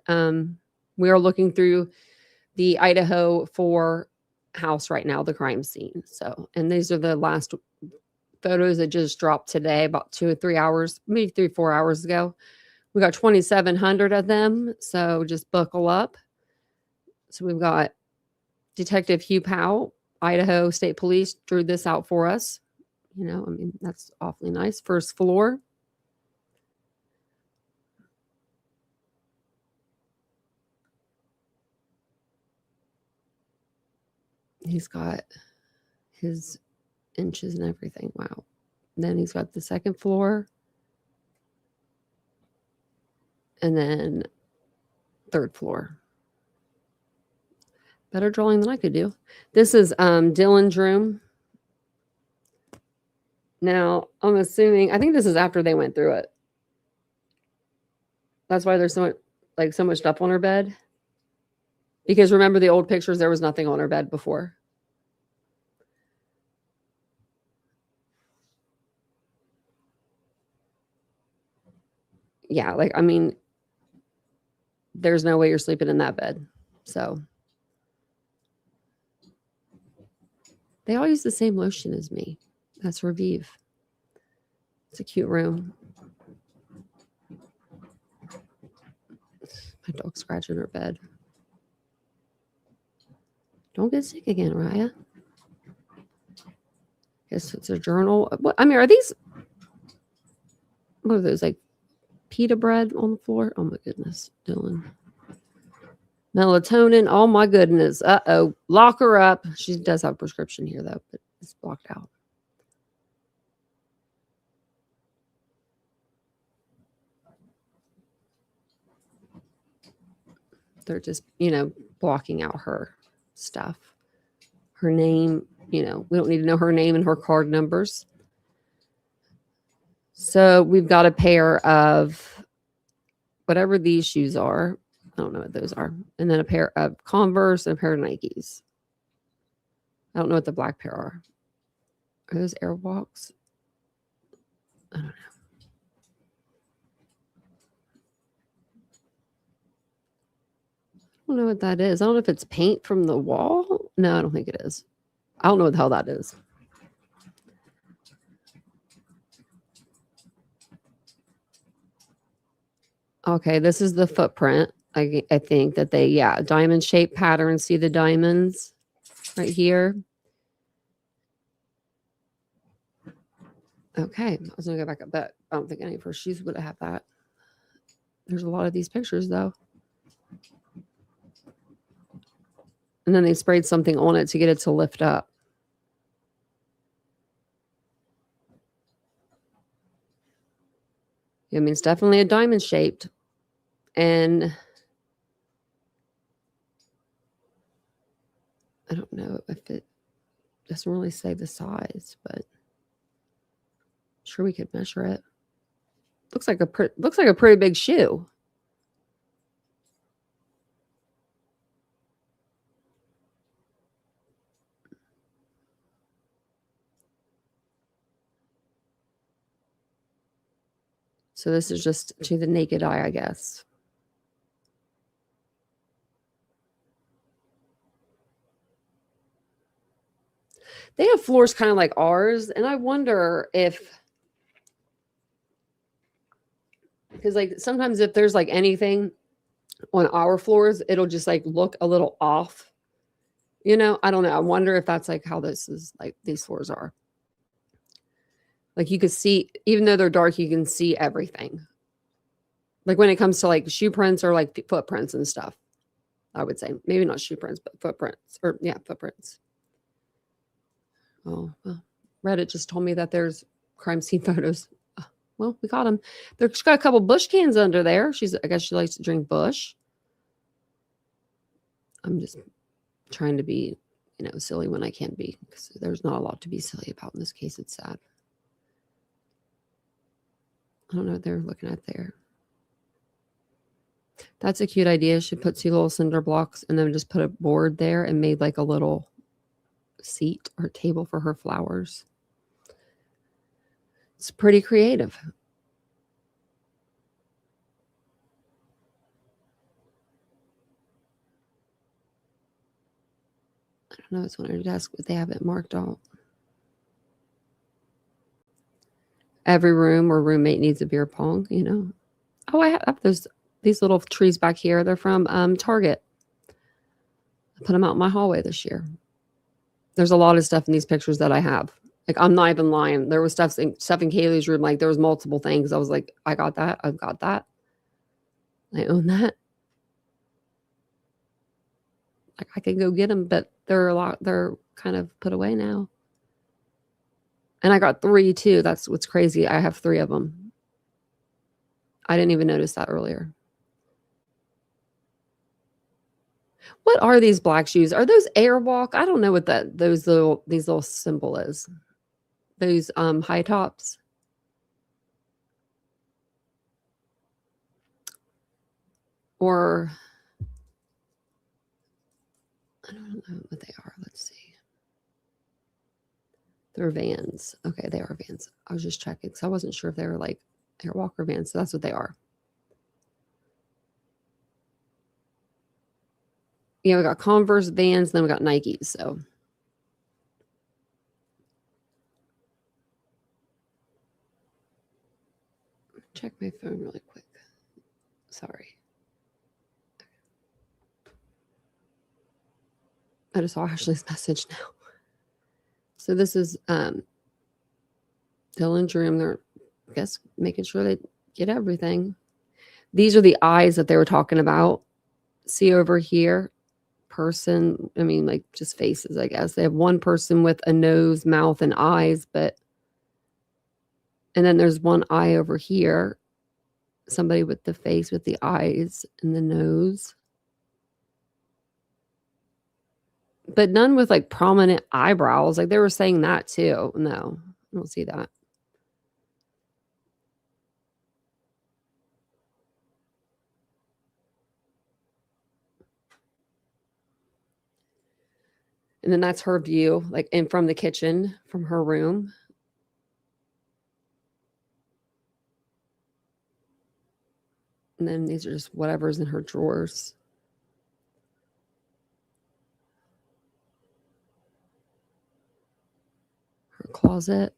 We are looking through the Idaho 4 house right now, the crime scene. So, and these are the last photos that just dropped today, about 2 or 3 hours, maybe 3, 4 hours ago. We got 2,700 of them. So just buckle up. So we've got Detective Hugh Powell, Idaho State Police, drew this out for us. You know, I mean, that's awfully nice. First floor. He's got his inches and everything. Wow. Then he's got the second floor. And then third floor. Better drawing than I could do. This is Dylan's room. Now, I'm assuming, I think this is after they went through it. That's why there's so much stuff on her bed. Because remember the old pictures, there was nothing on her bed before. Yeah, like, I mean, there's no way you're sleeping in that bed. So they all use the same lotion as me. That's Revive. It's a cute room. My dog's scratching her bed. Don't get sick again, Raya. Guess it's a journal. What, I mean, are these, what are those, like pita bread on the floor? Oh my goodness, Dylan. Melatonin. Oh my goodness. Uh-oh. Lock her up. She does have a prescription here though, but it's blocked out. They're just, you know, blocking out her stuff. Her name, you know, we don't need to know her name and her card numbers. So we've got a pair of whatever these shoes are. I don't know what those are. And then a pair of Converse and a pair of Nikes. I don't know what the black pair are. Are those Airwalks? I don't know. I don't know what that is. I don't know if it's paint from the wall. No, I don't think it is. I don't know what the hell that is. Okay, this is the footprint. I think that they, yeah, diamond shaped pattern. See the diamonds right here? Okay, I was going to go back up, but I don't think any of her shoes would have that. There's a lot of these pictures, though. And then they sprayed something on it to get it to lift up. I mean, it's definitely a diamond shaped. And I don't know if it doesn't really say the size, but I'm sure we could measure it. Looks like a pretty big shoe. So this is just to the naked eye, I guess. They have floors kind of like ours, and I wonder if, because like sometimes if there's like anything on our floors, it'll just like look a little off. You know, I don't know. I wonder if that's like how this is, like these floors are. Like you could see, even though they're dark, you can see everything. Like when it comes to like shoe prints or like footprints and stuff, I would say. Maybe not shoe prints, but footprints. Or yeah, footprints. Oh, well, Reddit just told me that there's crime scene photos. Well, we got them. There's got a couple Bush cans under there. I guess she likes to drink Bush. I'm just trying to be, you know, silly when I can be, because there's not a lot to be silly about in this case. It's sad. I don't know what they're looking at there. That's a cute idea. She put 2 little cinder blocks and then just put a board there and made like a little seat or table for her flowers. It's pretty creative. don't know. It's on her desk, but they have it marked out. Every room or roommate needs a beer pong, you know. Oh, I have these little trees back here. They're from Target. I put them out in my hallway this year. There's a lot of stuff in these pictures that I have. Like, I'm not even lying. There was stuff in Kaylee's room. Like, there was multiple things. I was like, I got that. I've got that. I own that. Like, I could go get them, but they're kind of put away now. And I got 3 too. That's what's crazy. I have 3 of them. I didn't even notice that earlier. What are these black shoes? Are those Airwalk? I don't know what these little symbol is. Those high tops. Or I don't know what they are. Let's see. They're Vans. Okay, they are Vans. I was just checking because I wasn't sure if they were like Airwalk or Vans. So that's what they are. Yeah, we got Converse, Vans, then we got Nikes. So check my phone really quick. Sorry. I just saw Ashley's message now. So this is Dylan's room. They're, I guess, making sure they get everything. These are the eyes that they were talking about. See over here, person. I mean, like just faces, I guess. They have one person with a nose, mouth, and eyes, and then there's one eye over here. Somebody with the face with the eyes and the nose. But none with like prominent eyebrows. Like they were saying that too. No, I don't see that. And then that's her view, like in from the kitchen, from her room. And then these are just whatever's in her drawers. Her closet.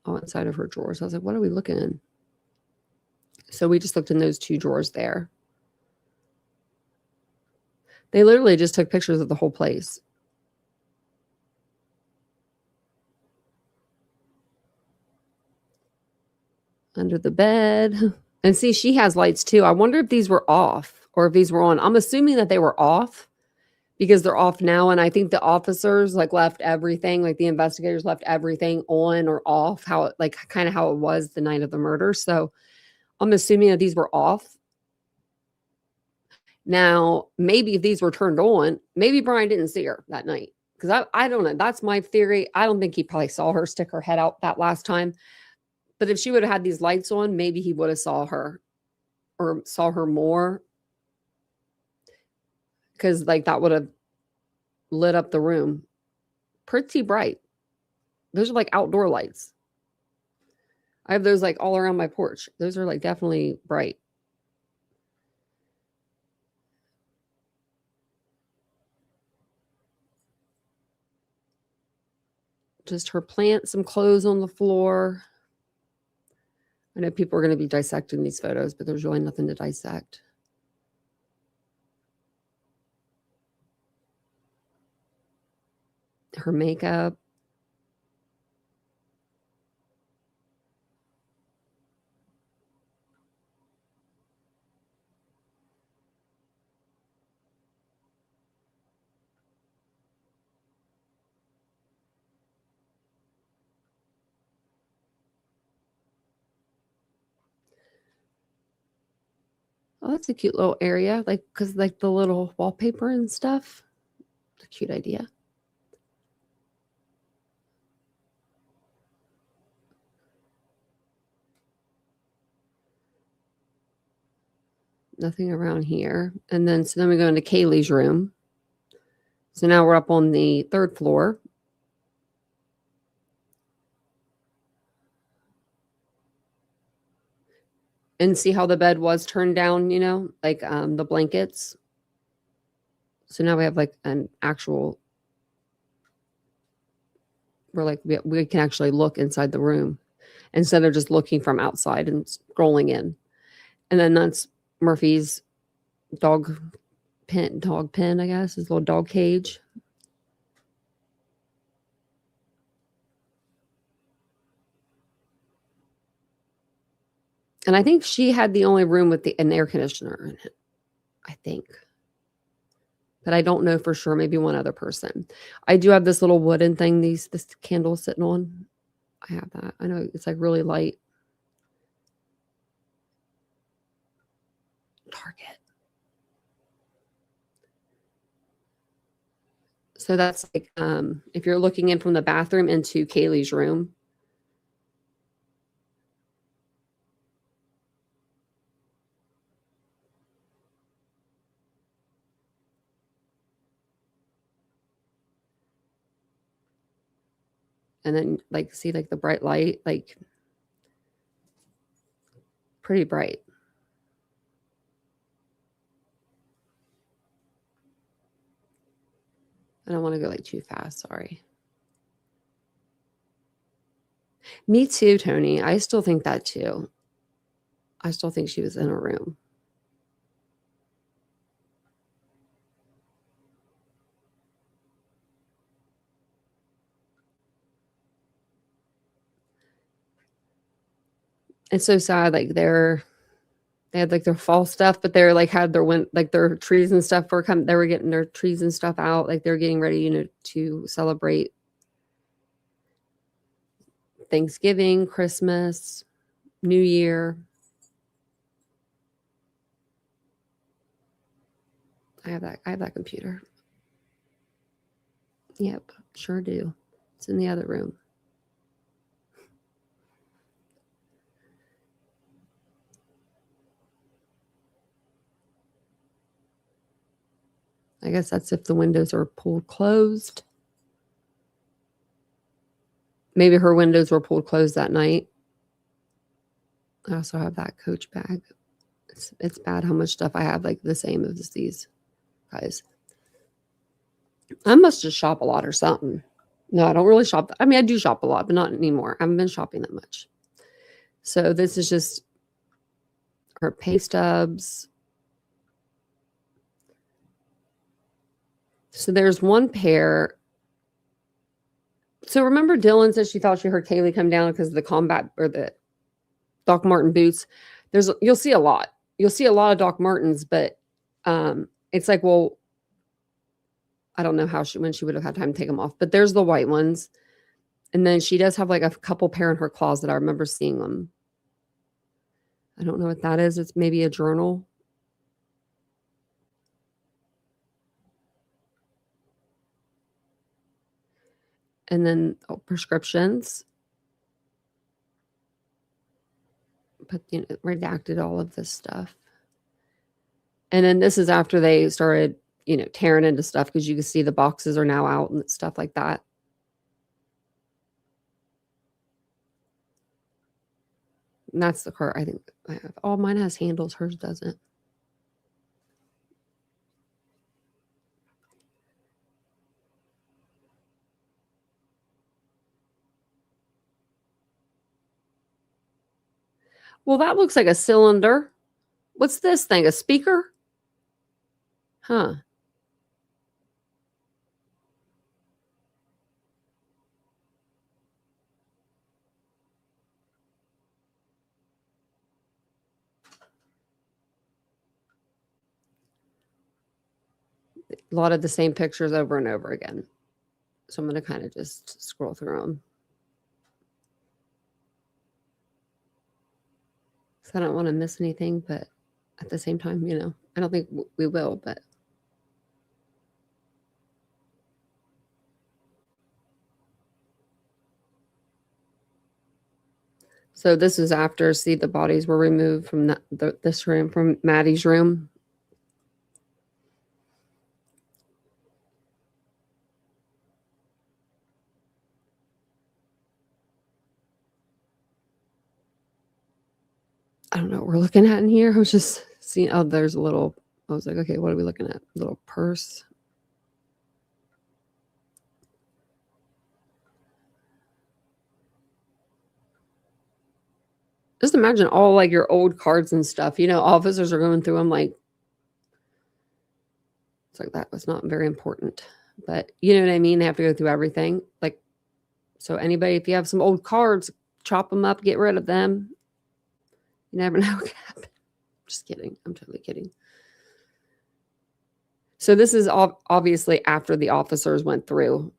All inside of her drawers. I was like, what are we looking in? So we just looked in those 2 drawers there. They literally just took pictures of the whole place. Under the bed. And see, she has lights too. I wonder if these were off or if these were on. I'm assuming that they were off because they're off now. And I think the officers like left everything, like the investigators left everything on or off, how it like kind of how it was the night of the murder. So I'm assuming that these were off. Now, maybe if these were turned on, maybe Brian didn't see her that night. Because I don't know. That's my theory. I don't think he probably saw her stick her head out that last time. But if she would have had these lights on, maybe he would have saw her or saw her more. Because like that would have lit up the room pretty bright. Those are like outdoor lights. I have those like all around my porch. Those are like definitely bright. Just her plant, some clothes on the floor. I know people are going to be dissecting these photos, but there's really nothing to dissect. Her makeup. Oh, that's a cute little area, like because like the little wallpaper and stuff. It's a cute idea. Nothing around here. And then so then we go into Kaylee's room. So now we're up on the 3rd floor. and see how the bed was turned down, you know, like the blankets. So now we have like an actual, we're like, we can actually look inside the room instead of just looking from outside and scrolling in. And then that's Murphy's dog pen, I guess, his little dog cage. And I think she had the only room with an air conditioner in it, I think. But I don't know for sure, maybe one other person. I do have this little wooden thing, this candle sitting on. I have that. I know it's like really light. Target. So that's like if you're looking in from the bathroom into Kaylee's room. And then like see like the bright light, like pretty bright. I don't want to go like too fast, sorry. Me too, Tony. I still think that too. I still think she was in a room. It's so sad. Like they had like their fall stuff, but they're like had their trees and stuff were coming. They were getting their trees and stuff out. Like they're getting ready, you know, to celebrate Thanksgiving, Christmas, New Year. I have that computer. Yep, sure do. It's in the other room. I guess that's if the windows are pulled closed. Maybe her windows were pulled closed that night. I also have that Coach bag. It's bad how much stuff I have like the same as these guys. I must just shop a lot or something. No, I don't really shop. I mean, I do shop a lot, but not anymore. I haven't been shopping that much. So this is just her pay stubs. So there's one pair. So remember Dylan said she thought she heard Kaylee come down because of the combat or the Doc Martin boots. You'll see a lot. You'll see a lot of Doc Martens, but it's like, well, I don't know when she would have had time to take them off. But there's the white ones. And then she does have like a couple pair in her closet. I remember seeing them. I don't know what that is. It's maybe a journal. And then prescriptions. But you know, redacted all of this stuff. And then this is after they started, you know, tearing into stuff because you can see the boxes are now out and stuff like that. And that's the cart I think I have. Oh, mine has handles. Hers doesn't. Well, that looks like a cylinder. What's this thing? A speaker? Huh. A lot of the same pictures over and over again. So I'm going to kind of just scroll through them. So I don't want to miss anything, but at the same time, you know, I don't think we will, but. So this is after, see, the bodies were removed from this room, from Maddie's room. I don't know what we're looking at in here. I was just seeing, oh, there's a little, I was like, okay, what are we looking at? Little purse. Just imagine all like your old cards and stuff. You know, officers are going through them like, it's like that was not very important. But you know what I mean? They have to go through everything. Like, so anybody, if you have some old cards, chop them up, get rid of them. You never know what can happen. Just kidding. I'm totally kidding. So this is obviously after the officers went through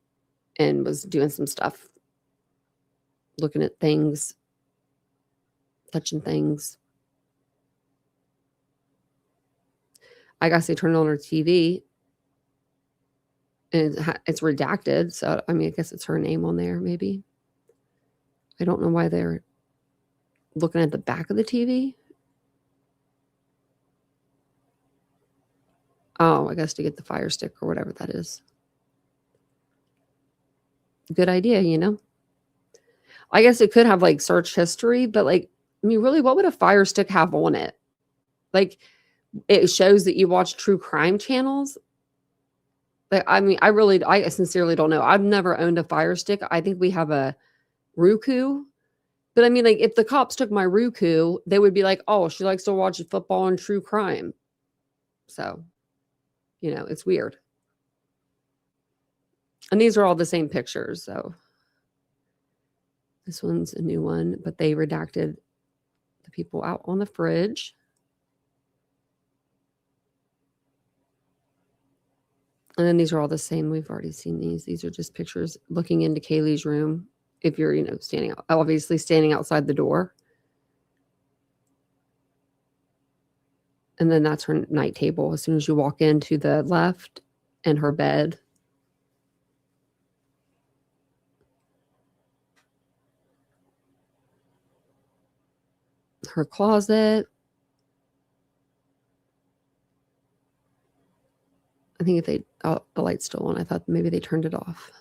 and was doing some stuff, looking at things, touching things. I guess they turned on her TV and it's redacted. So, I mean, I guess it's her name on there, maybe. I don't know why they're looking at the back of the TV. Oh, I guess to get the Fire Stick or whatever that is. Good idea, you know? I guess it could have like search history, but like, I mean, really, what would a Fire Stick have on it? Like, it shows that you watch true crime channels. Like, I mean, I sincerely don't know. I've never owned a Fire Stick. I think we have a Roku. But I mean, like, if the cops took my Roku, they would be like, oh, she likes to watch football and true crime. So, you know, it's weird. And these are all the same pictures. So this one's a new one, but they redacted the people out on the fridge. And then these are all the same. We've already seen these. These are just pictures looking into Kaylee's room. If you're, you know, obviously standing outside the door. And then that's her night table. As soon as you walk in to the left, and her bed. Her closet. I think if the light's still on, I thought maybe they turned it off.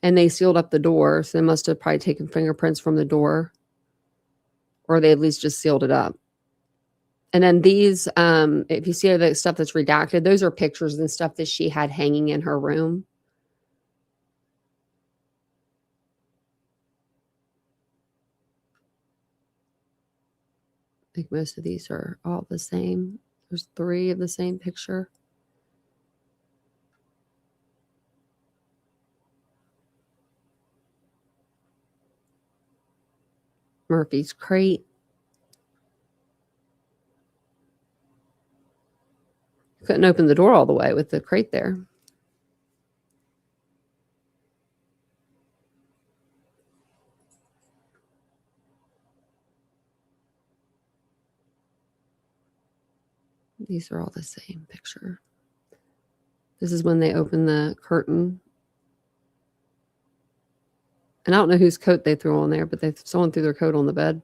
And they sealed up the door, so they must have probably taken fingerprints from the door. Or they at least just sealed it up. And then these, if you see the stuff that's redacted, those are pictures and stuff that she had hanging in her room. I think most of these are all the same. There's 3 of the same picture. Murphy's crate. Couldn't open the door all the way with the crate there. These are all the same picture. This is when they open the curtain. And I don't know whose coat they threw on there, but someone threw their coat on the bed.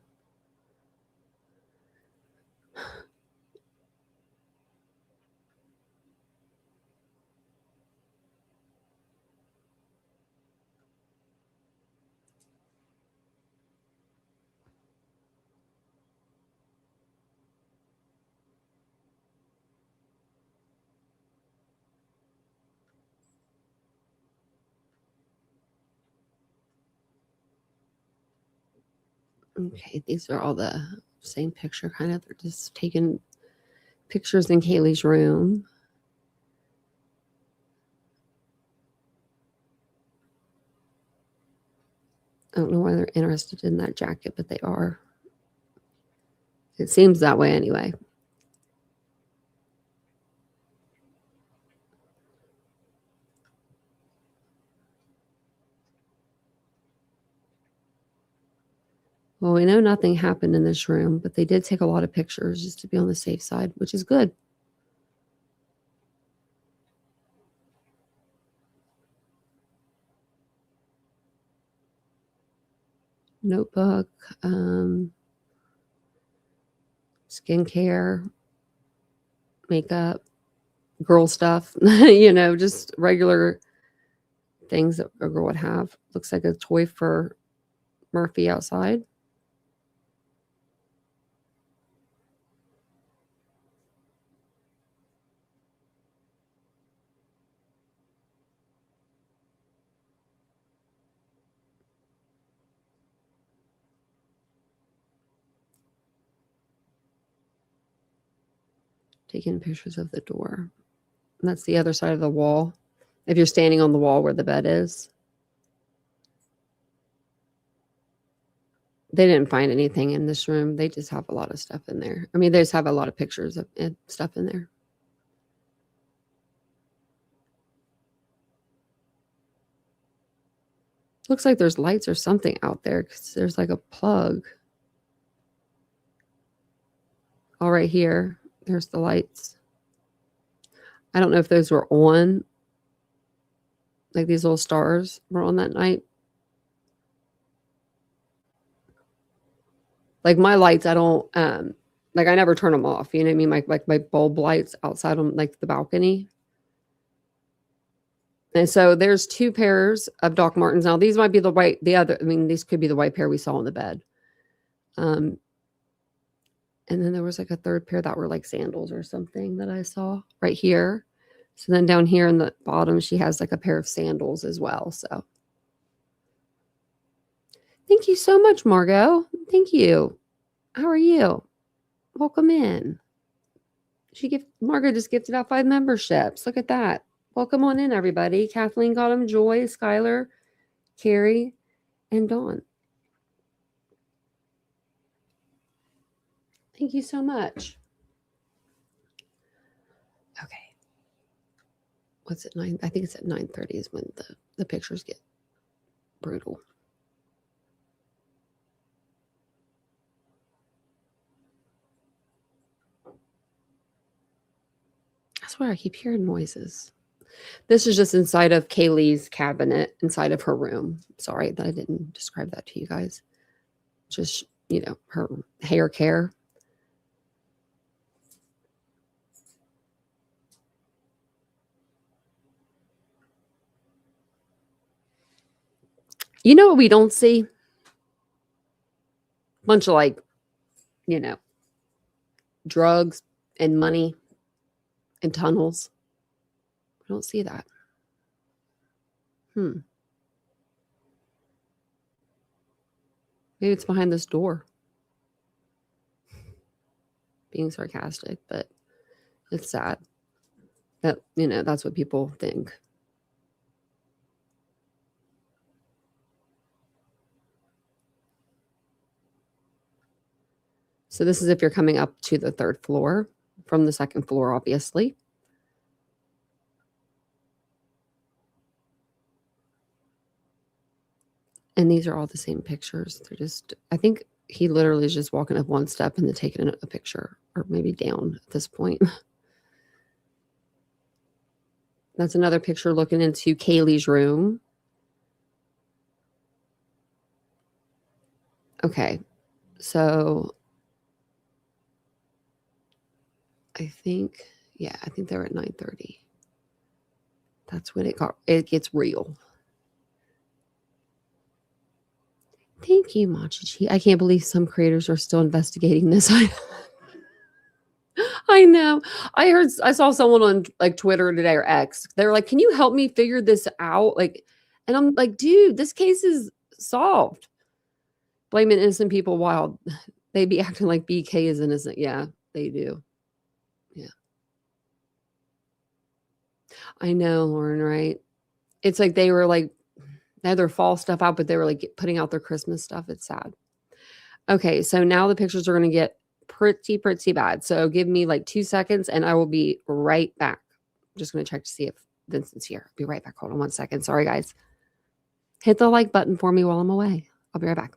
Okay, these are all the same picture, kind of. They're just taking pictures in Kaylee's room. I don't know why they're interested in that jacket, but they are. It seems that way anyway. Well, we know nothing happened in this room, but they did take a lot of pictures just to be on the safe side, which is good. Notebook, skincare, makeup, girl stuff, you know, just regular things that a girl would have. Looks like a toy for Murphy outside. Taking pictures of the door. And that's the other side of the wall. If you're standing on the wall where the bed is. They didn't find anything in this room. They just have a lot of stuff in there. I mean, they just have a lot of pictures of and stuff in there. Looks like there's lights or something out there because there's like a plug. All right here. There's the lights. I don't know if those were on. Like these little stars were on that night. Like my lights, I don't like I never turn them off. You know what I mean? Like my bulb lights outside on like the balcony. And so there's 2 pairs of Doc Martens. Now these might be the other. I mean, these could be the white pair we saw on the bed. And then there was like a 3rd pair that were like sandals or something that I saw right here. So then down here in the bottom, she has like a pair of sandals as well. So thank you so much, Margot. Thank you. How are you? Welcome in. Margot just gifted out 5 memberships. Look at that. Welcome on in, everybody. Kathleen got them, Joy, Skylar, Carrie, and Dawn. Thank you so much. Okay. What's it, 9? I think it's at 9:30 is when the pictures get brutal. I swear I keep hearing noises. This is just inside of Kaylee's cabinet, inside of her room. Sorry that I didn't describe that to you guys. Just, you know, her hair care. You know what we don't see? Bunch of like, you know, drugs and money and tunnels. I don't see that. Maybe it's behind this door. Being sarcastic, but it's sad that, you know, that's what people think. So this is if you're coming up to the 3rd floor from the 2nd floor, obviously. And these are all the same pictures. They're just, I think he literally is just walking up 1 step and then taking a picture, or maybe down at this point. That's another picture looking into Kaylee's room. Okay, so I think they were at 9:30. That's when it gets real. Thank you, Machichi. I can't believe some creators are still investigating this. I know. I saw someone on like Twitter today or X. They were like, "Can you help me figure this out?" Like, and I'm like, "Dude, this case is solved." Blaming innocent people while they be acting like BK is innocent. Yeah, they do. Yeah. I know, Lauren, right? It's like they were like, they had their fall stuff out, but they were like putting out their Christmas stuff. It's sad. Okay, so now the pictures are going to get pretty bad. So give me like 2 seconds and I will be right back. I'm just going to check to see if Vincent's here. I'll be right back. Hold on 1 second. Sorry, guys. Hit the like button for me while I'm away. I'll be right back.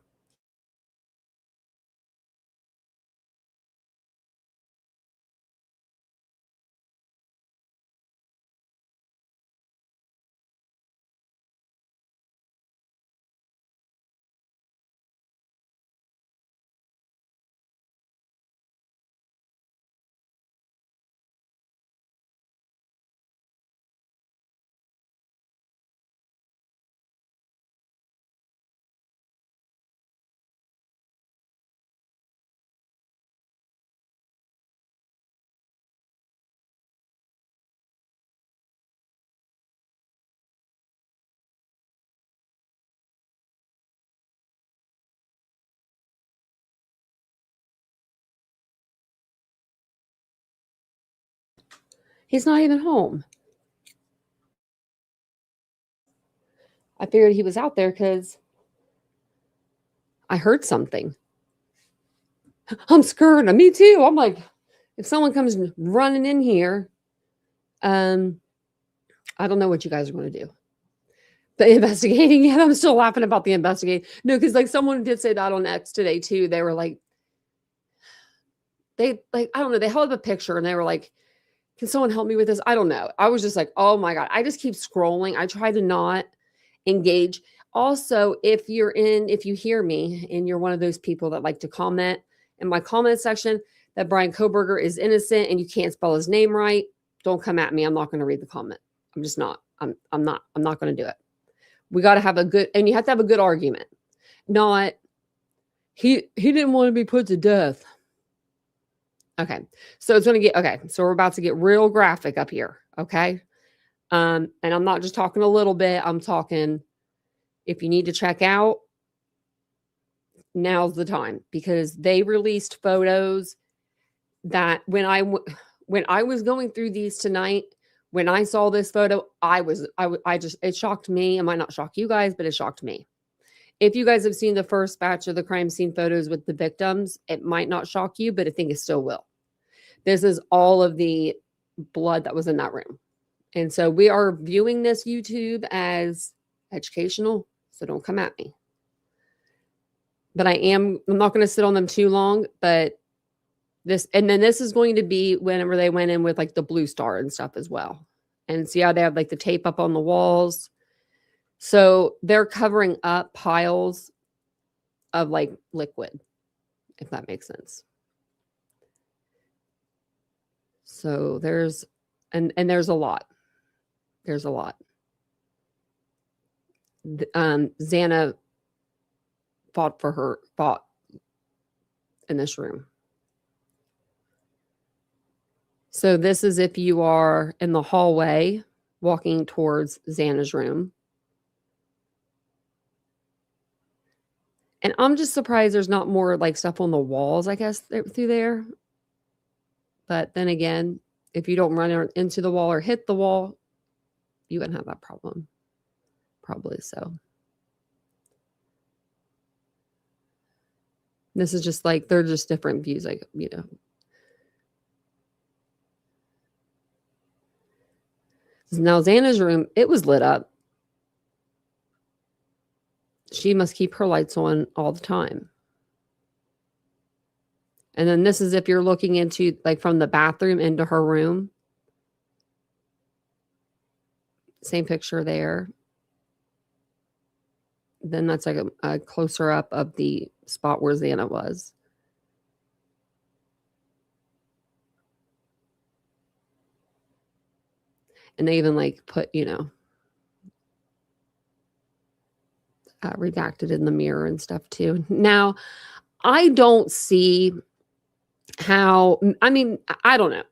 He's not even home. I figured he was out there because I heard something. I'm scared. Me too. I'm like, if someone comes running in here, I don't know what you guys are going to do. The investigating yet. I'm still laughing about the investigating. No, because like someone did say that on X today too. They were like, I don't know. They held up a picture and they were like, can someone help me with this? I don't know. I was just like, oh my God. I just keep scrolling. I try to not engage. Also, if you hear me and you're one of those people that like to comment in my comment section that Brian Koberger is innocent and you can't spell his name right, don't come at me. I'm not going to read the comment. I'm just not. I'm not going to do it. We got to have a good, and you have to have a good argument. Not, he didn't want to be put to death. Okay. So it's going to okay. So we're about to get real graphic up here. Okay. And I'm not just talking a little bit. I'm talking, if you need to check out, now's the time, because they released photos that when I was going through these tonight, when I saw this photo, it shocked me. It might not shock you guys, but it shocked me. If you guys have seen the first batch of the crime scene photos with the victims, it might not shock you, but I think it still will. This is all of the blood that was in that room. And so we are viewing this YouTube as educational, so don't come at me. But I'm not going to sit on them too long, but this is going to be whenever they went in with like the blue star and stuff as well. And see how they have like the tape up on the walls. So they're covering up piles of like liquid, if that makes sense. So there's a lot. There's a lot. Xana fought in this room. So this is if you are in the hallway walking towards Xana's room. And I'm just surprised there's not more like stuff on the walls, I guess, through there. But then again, if you don't run into the wall or hit the wall, you wouldn't have that problem. Probably so. This is just like, they're just different views, like, you know. Now, Xana's room, it was lit up. She must keep her lights on all the time. And then this is if you're looking into, like, from the bathroom into her room. Same picture there. Then that's like a closer up of the spot where Xana was. And they even like put, you know, redacted in the mirror and stuff too. Now, I don't see how, I mean, I don't know.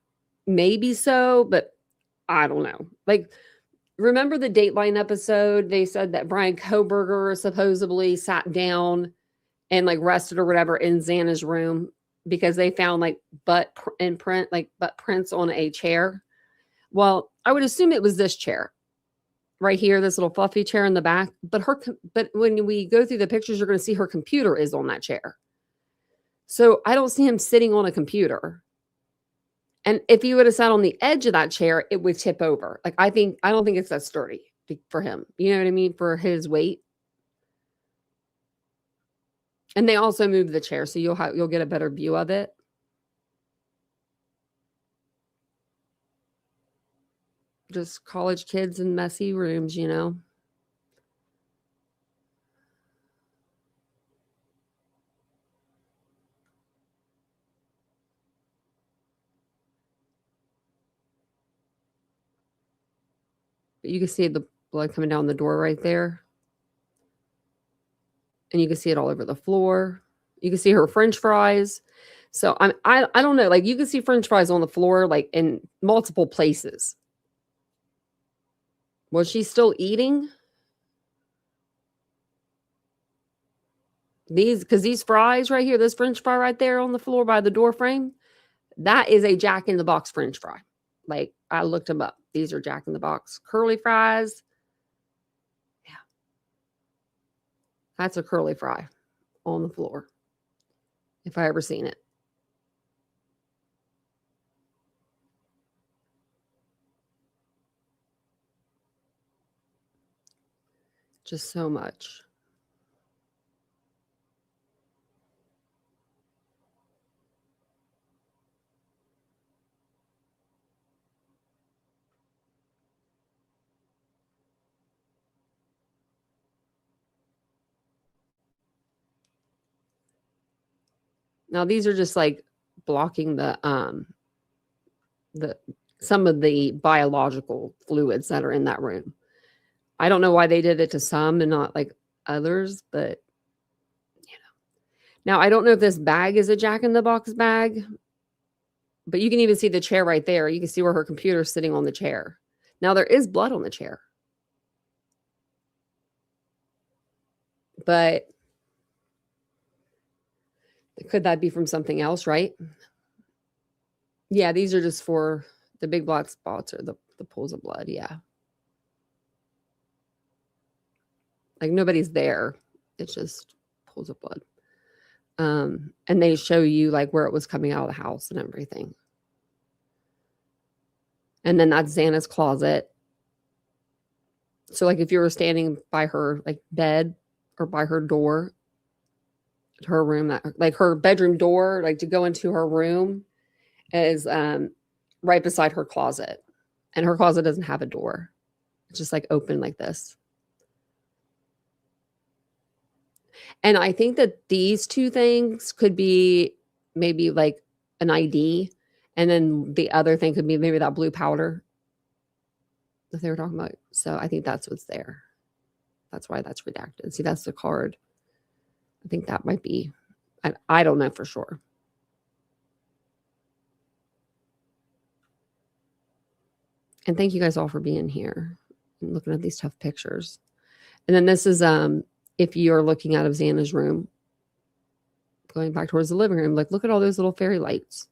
Maybe so, but I don't know. Like, remember the Dateline episode? They said that Brian Koberger supposedly sat down and like rested or whatever in Xana's room because they found like butt prints on a chair. Well, I would assume it was this chair right here, this little fluffy chair in the back. But when we go through the pictures, you're going to see her computer is on that chair. So I don't see him sitting on a computer. And if he would have sat on the edge of that chair, it would tip over. Like, I don't think it's that sturdy for him. You know what I mean? For his weight. And they also moved the chair, so you'll get a better view of it. Just college kids in messy rooms, you know. But you can see the blood coming down the door right there. And you can see it all over the floor. You can see her French fries. So I don't know. Like, you can see French fries on the floor, like in multiple places. Was she still eating? Because these fries right here, this French fry right there on the floor by the door frame, that is a Jack in the Box French fry. Like, I looked them up. These are Jack in the Box curly fries. Yeah. That's a curly fry on the floor, if I ever seen it. Just so much. Now these are just like blocking the some of the biological fluids that are in that room. I don't know why they did it to some and not like others, but now I don't know if this bag is a Jack in the Box bag, but you can even see the chair right there. You can see where her computer's sitting on the chair. Now there is blood on the chair. But could that be from something else, right? Yeah, these are just for the big black spots or the pools of blood. Yeah. Like nobody's there. It's just pools of blood. And they show you like where it was coming out of the house and everything. And then that's Xana's closet. So like if you were standing by her like bed or by her door, her room, that like her bedroom door, like to go into her room is right beside her closet. And her closet doesn't have a door. It's just like open like this. And I think that these two things could be maybe like an ID. And then the other thing could be maybe that blue powder that they were talking about. So I think that's what's there. That's why that's redacted. See, that's the card. I think that might be. I don't know for sure. And thank you guys all for being here and looking at these tough pictures. And then this is if you're looking out of Xana's room, going back towards the living room, like look at all those little fairy lights.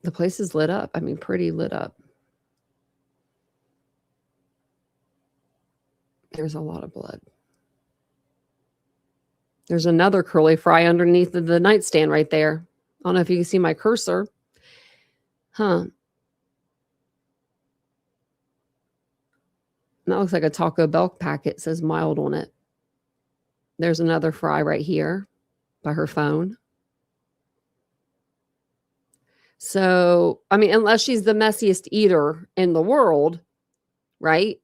The place is lit up. I mean, pretty lit up. There's a lot of blood. There's another curly fry underneath the nightstand right there. I don't know if you can see my cursor. Huh. That looks like a Taco Bell packet. It says mild on it. There's another fry right here by her phone. So, I mean, unless she's the messiest eater in the world, right?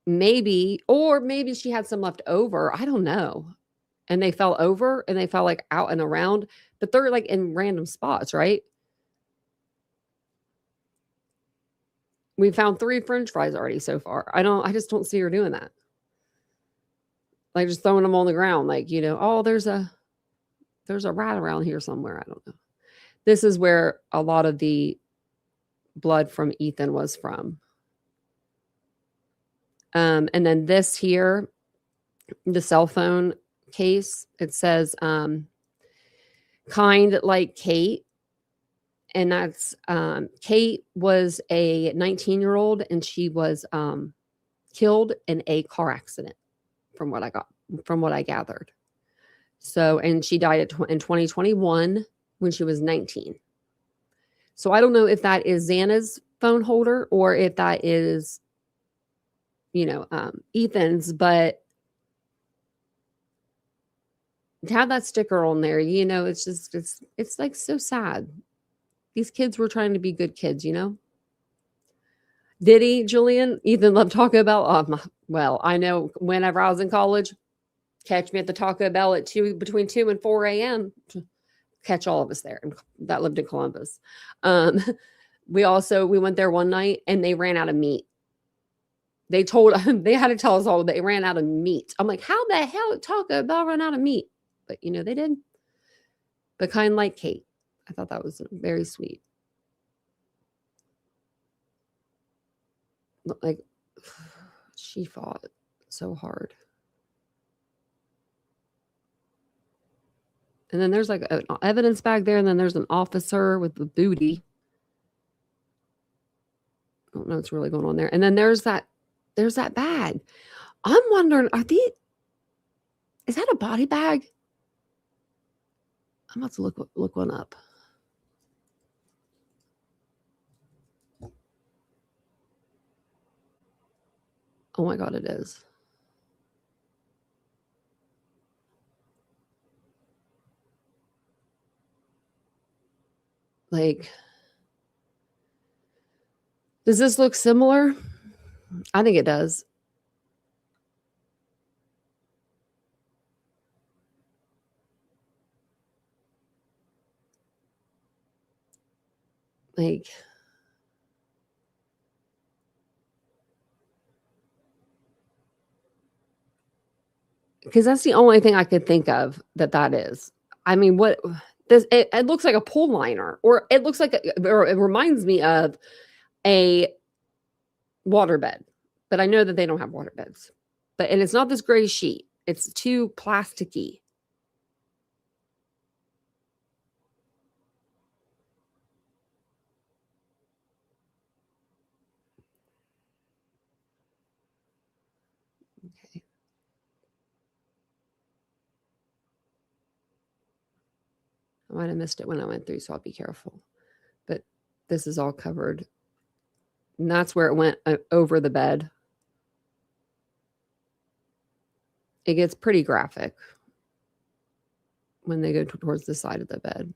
Maybe, or maybe she had some left over. I don't know. And they fell over and they fell like out and around, but they're like in random spots, right? We found 3 French fries already so far. I just don't see her doing that. Like just throwing them on the ground, like, you know, oh, there's a rat around here somewhere. I don't know. This is where a lot of the blood from Ethan was from. And then this here, the cell phone case, it says kind like Kate. And that's Kate was a 19-year-old and she was killed in a car accident from what I gathered. So, and she died in 2021 when she was 19. So I don't know if that is Xana's phone holder or if that is, you know, Ethan's, but to have that sticker on there, you know, it's just, it's like so sad. These kids were trying to be good kids, you know? Did he, Julian? Ethan loved Taco Bell. Well, I know whenever I was in college, catch me at the Taco Bell at between 2 and 4 a.m. Catch all of us there that lived in Columbus. We went there one night and they ran out of meat. They had to tell us all they ran out of meat. I'm like, how the hell did Taco Bell run out of meat? But you know, they did. But kind like Kate. I thought that was very sweet. Like, she fought so hard. And then there's like an evidence bag there, and then there's an officer with the booty. I don't know what's really going on there. And then there's that bag. I'm wondering, is that a body bag? I'm about to look one up. Oh my God, it is. Like, does this look similar? I think it does. Like, because that's the only thing I could think of that is. I mean, what this it looks like a pool liner, or it looks like or it reminds me of a waterbed, but I know that they don't have waterbeds. And it's not this gray sheet. It's too plasticky. Okay. I might have missed it when I went through, so I'll be careful. But this is all covered. And that's where it went over the bed. It gets pretty graphic when they go towards the side of the bed.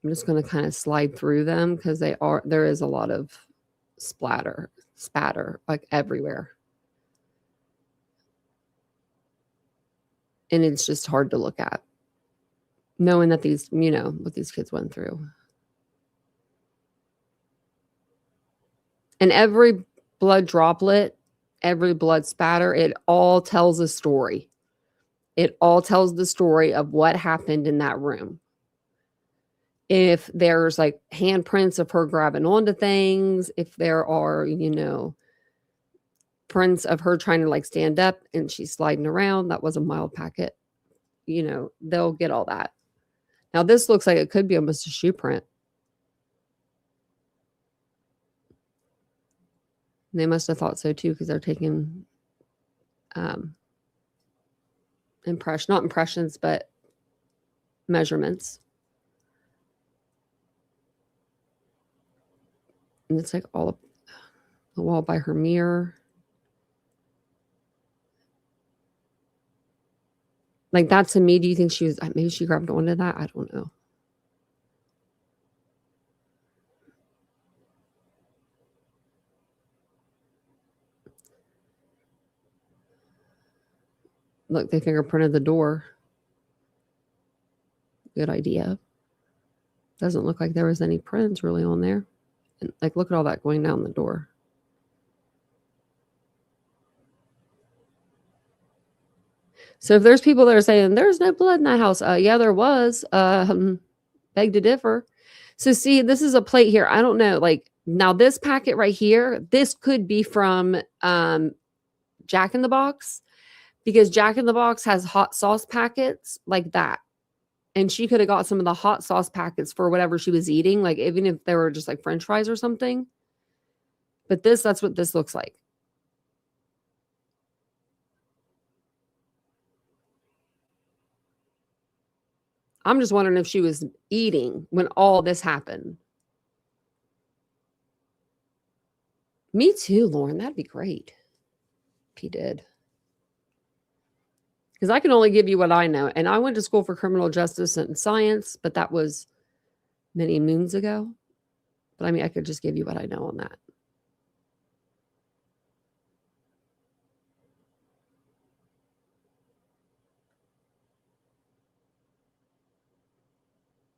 I'm just going to kind of slide through them because there is a lot of spatter like everywhere. And it's just hard to look at, knowing that these, what these kids went through. And every blood droplet, every blood spatter, it all tells a story. It all tells the story of what happened in that room. If there's like handprints of her grabbing onto things, if there are, prints of her trying to like stand up and she's sliding around, that was a mild packet. They'll get all that. Now this looks like it could be almost a shoe print. And they must have thought so too, because they're taking not impressions, but measurements. And it's like all up the wall by her mirror. Like that to me, do you think maybe she grabbed onto that? I don't know. Look, they fingerprinted the door. Good idea. Doesn't look like there was any prints really on there. And like, look at all that going down the door. So if there's people that are saying there's no blood in that house, yeah, there was. Beg to differ. So see, this is a plate here. I don't know. Like now, this packet right here, this could be from Jack in the Box, because Jack in the Box has hot sauce packets like that. And she could have got some of the hot sauce packets for whatever she was eating, like even if they were just like French fries or something. But that's what this looks like. I'm just wondering if she was eating when all this happened. Me too, Lauren. That'd be great if he did. Because I can only give you what I know. And I went to school for criminal justice and science, but that was many moons ago. But I mean, I could just give you what I know on that.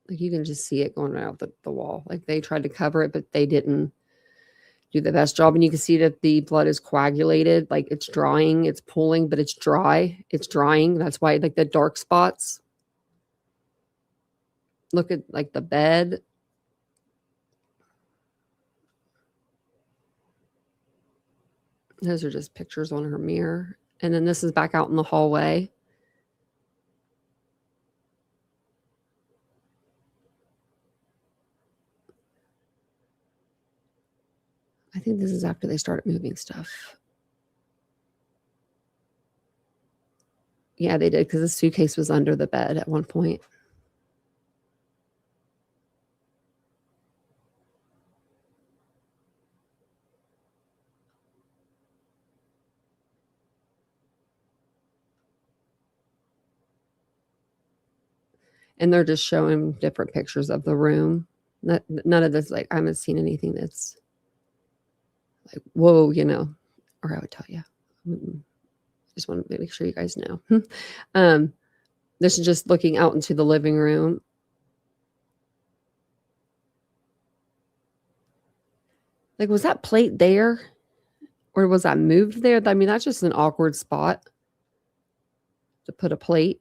Like you can just see it going out the wall. Like they tried to cover it, but they didn't do the best job. And you can see that the blood is coagulated. Like it's drying, it's pooling, but it's dry. It's drying. That's why like the dark spots. Look at like the bed. Those are just pictures on her mirror. And then this is back out in the hallway. I think this is after they started moving stuff. Yeah, they did, because the suitcase was under the bed at one point. And they're just showing different pictures of the room. None of this, like, I haven't seen anything that's like, whoa, or I would tell you. Just want to make sure you guys know. This is just looking out into the living room. Like, was that plate there? Or was that moved there? I mean, that's just an awkward spot to put a plate.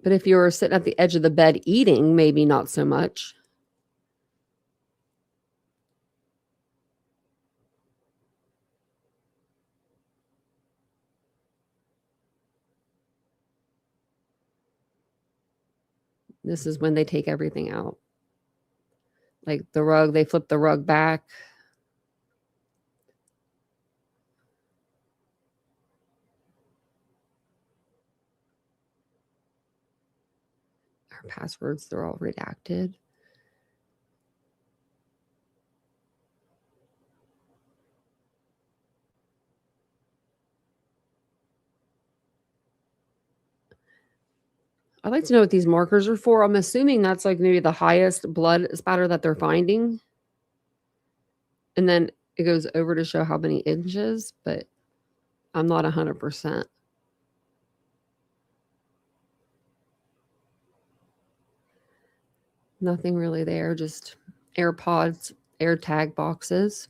But if you were sitting at the edge of the bed eating, maybe not so much. This is when they take everything out. Like the rug, they flip the rug back. Her passwords, they're all redacted. I'd like to know what these markers are for. I'm assuming that's like maybe the highest blood spatter that they're finding. And then it goes over to show how many inches, but I'm not 100%. Nothing really there, just AirPods, AirTag boxes.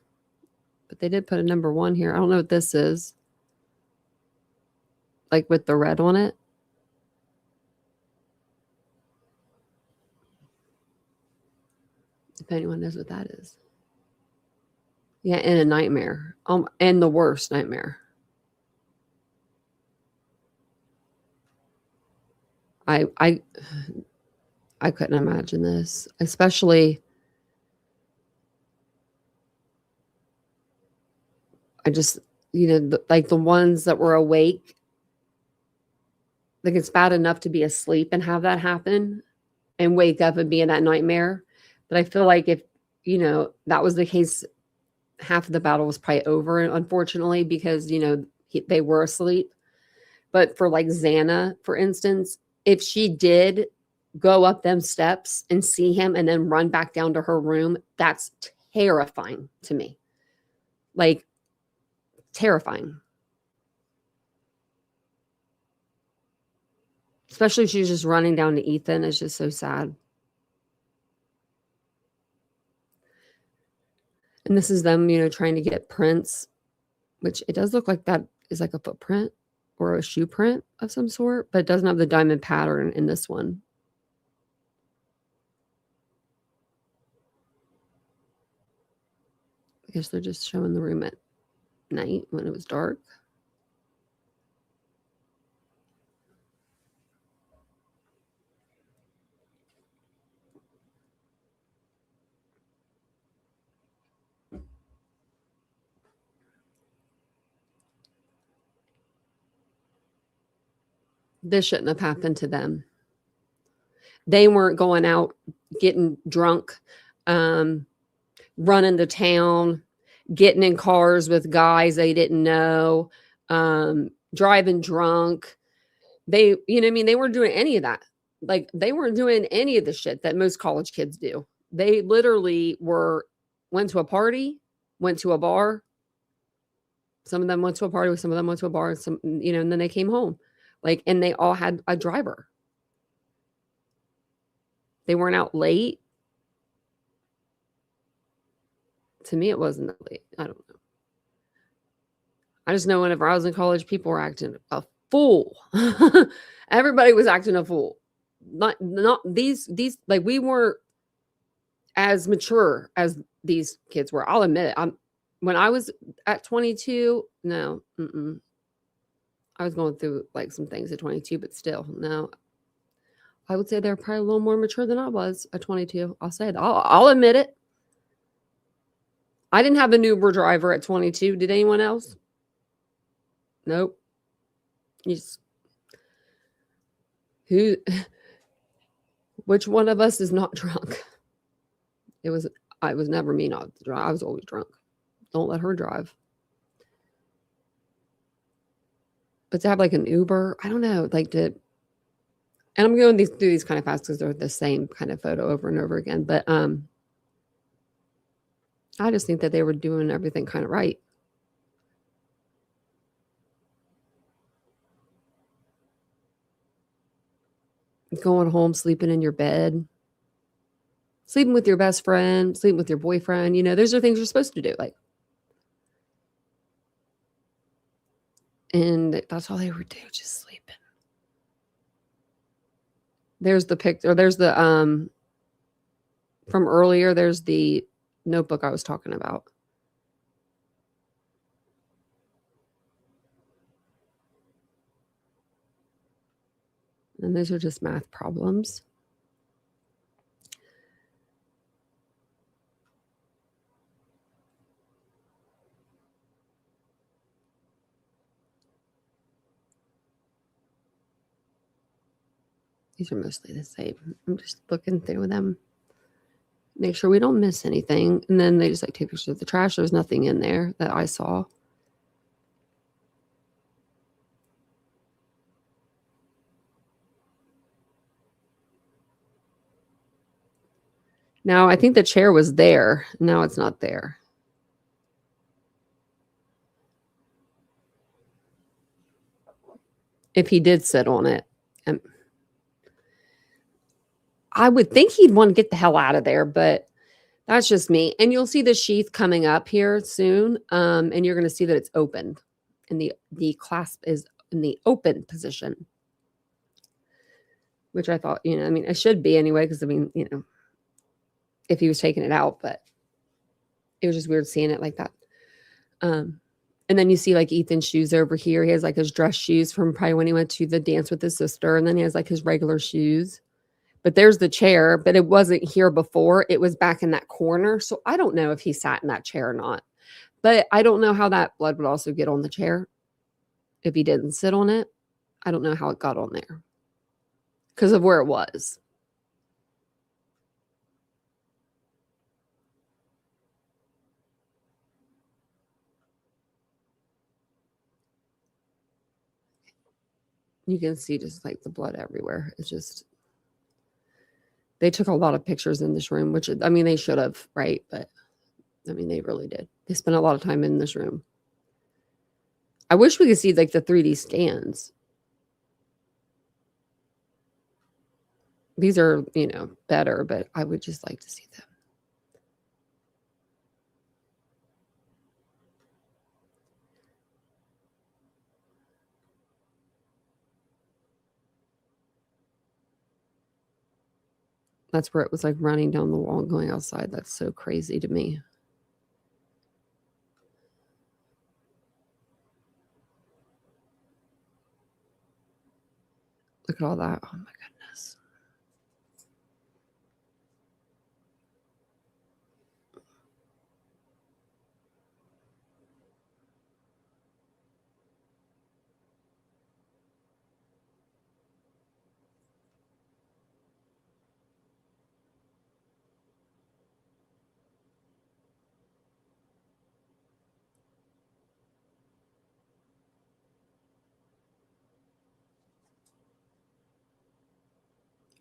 But they did put a number 1 here. I don't know what this is. Like with the red on it. If anyone knows what that is. Yeah, in a nightmare. And the worst nightmare. I couldn't imagine this, especially I just, like the ones that were awake. Like it's bad enough to be asleep and have that happen and wake up and be in that nightmare. But I feel like if, that was the case, half of the battle was probably over, unfortunately, because, they were asleep. But for like Xana, for instance, if she did go up them steps and see him and then run back down to her room, that's terrifying to me. Like, terrifying. Especially if she's just running down to Ethan. It's just so sad. And this is them, trying to get prints, which it does look like that is like a footprint or a shoe print of some sort, but it doesn't have the diamond pattern in this one. I guess they're just showing the room at night when it was dark. This shouldn't have happened to them. They weren't going out getting drunk, running to town, getting in cars with guys they didn't know, driving drunk. They, they weren't doing any of that. Like they weren't doing any of the shit that most college kids do. They literally went to a party, went to a bar. Some of them went to a party, some of them went to a bar, and and then they came home. Like, and they all had a driver. They weren't out late. To me, it wasn't that late. I don't know. I just know whenever I was in college, people were acting a fool. Everybody was acting a fool. Not these like we weren't as mature as these kids were. I'll admit it. When I was at 22, no, I was going through like some things at 22, but still, no. I would say they're probably a little more mature than I was at 22. I'll say it. I'll admit it. I didn't have an Uber driver at 22. Did anyone else? Nope. Who? Which one of us is not drunk? I was never me not drunk. I was always drunk. Don't let her drive. But to have like an Uber, I don't know, like and I'm going through these kind of fast because they're the same kind of photo over and over again. But I just think that they were doing everything kind of right. Going home, sleeping in your bed, sleeping with your best friend, sleeping with your boyfriend. Those are things you're supposed to do. And that's all they would do, just sleeping. There's the picture. There's the from earlier. There's the notebook I was talking about. And those are just math problems. These are mostly the same. I'm just looking through them. Make sure we don't miss anything. And then they just like take pictures of the trash. There's nothing in there that I saw. Now, I think the chair was there. Now it's not there. If he did sit on it. I would think he'd want to get the hell out of there, but that's just me. And you'll see the sheath coming up here soon. And you're going to see that it's opened. And the clasp is in the open position. Which I thought, it should be anyway, because if he was taking it out, but it was just weird seeing it like that. And then you see like Ethan's shoes over here. He has like his dress shoes from probably when he went to the dance with his sister. And then he has like his regular shoes. But there's the chair, but it wasn't here before. It was back in that corner. So I don't know if he sat in that chair or not. But I don't know how that blood would also get on the chair if he didn't sit on it. I don't know how it got on there because of where it was. You can see just like the blood everywhere. It's just, they took a lot of pictures in this room, which, they should have, right? But, they really did. They spent a lot of time in this room. I wish we could see like the 3D scans. These are, better, but I would just like to see them. That's where it was like running down the wall and going outside. That's so crazy to me. Look at all that. Oh my goodness.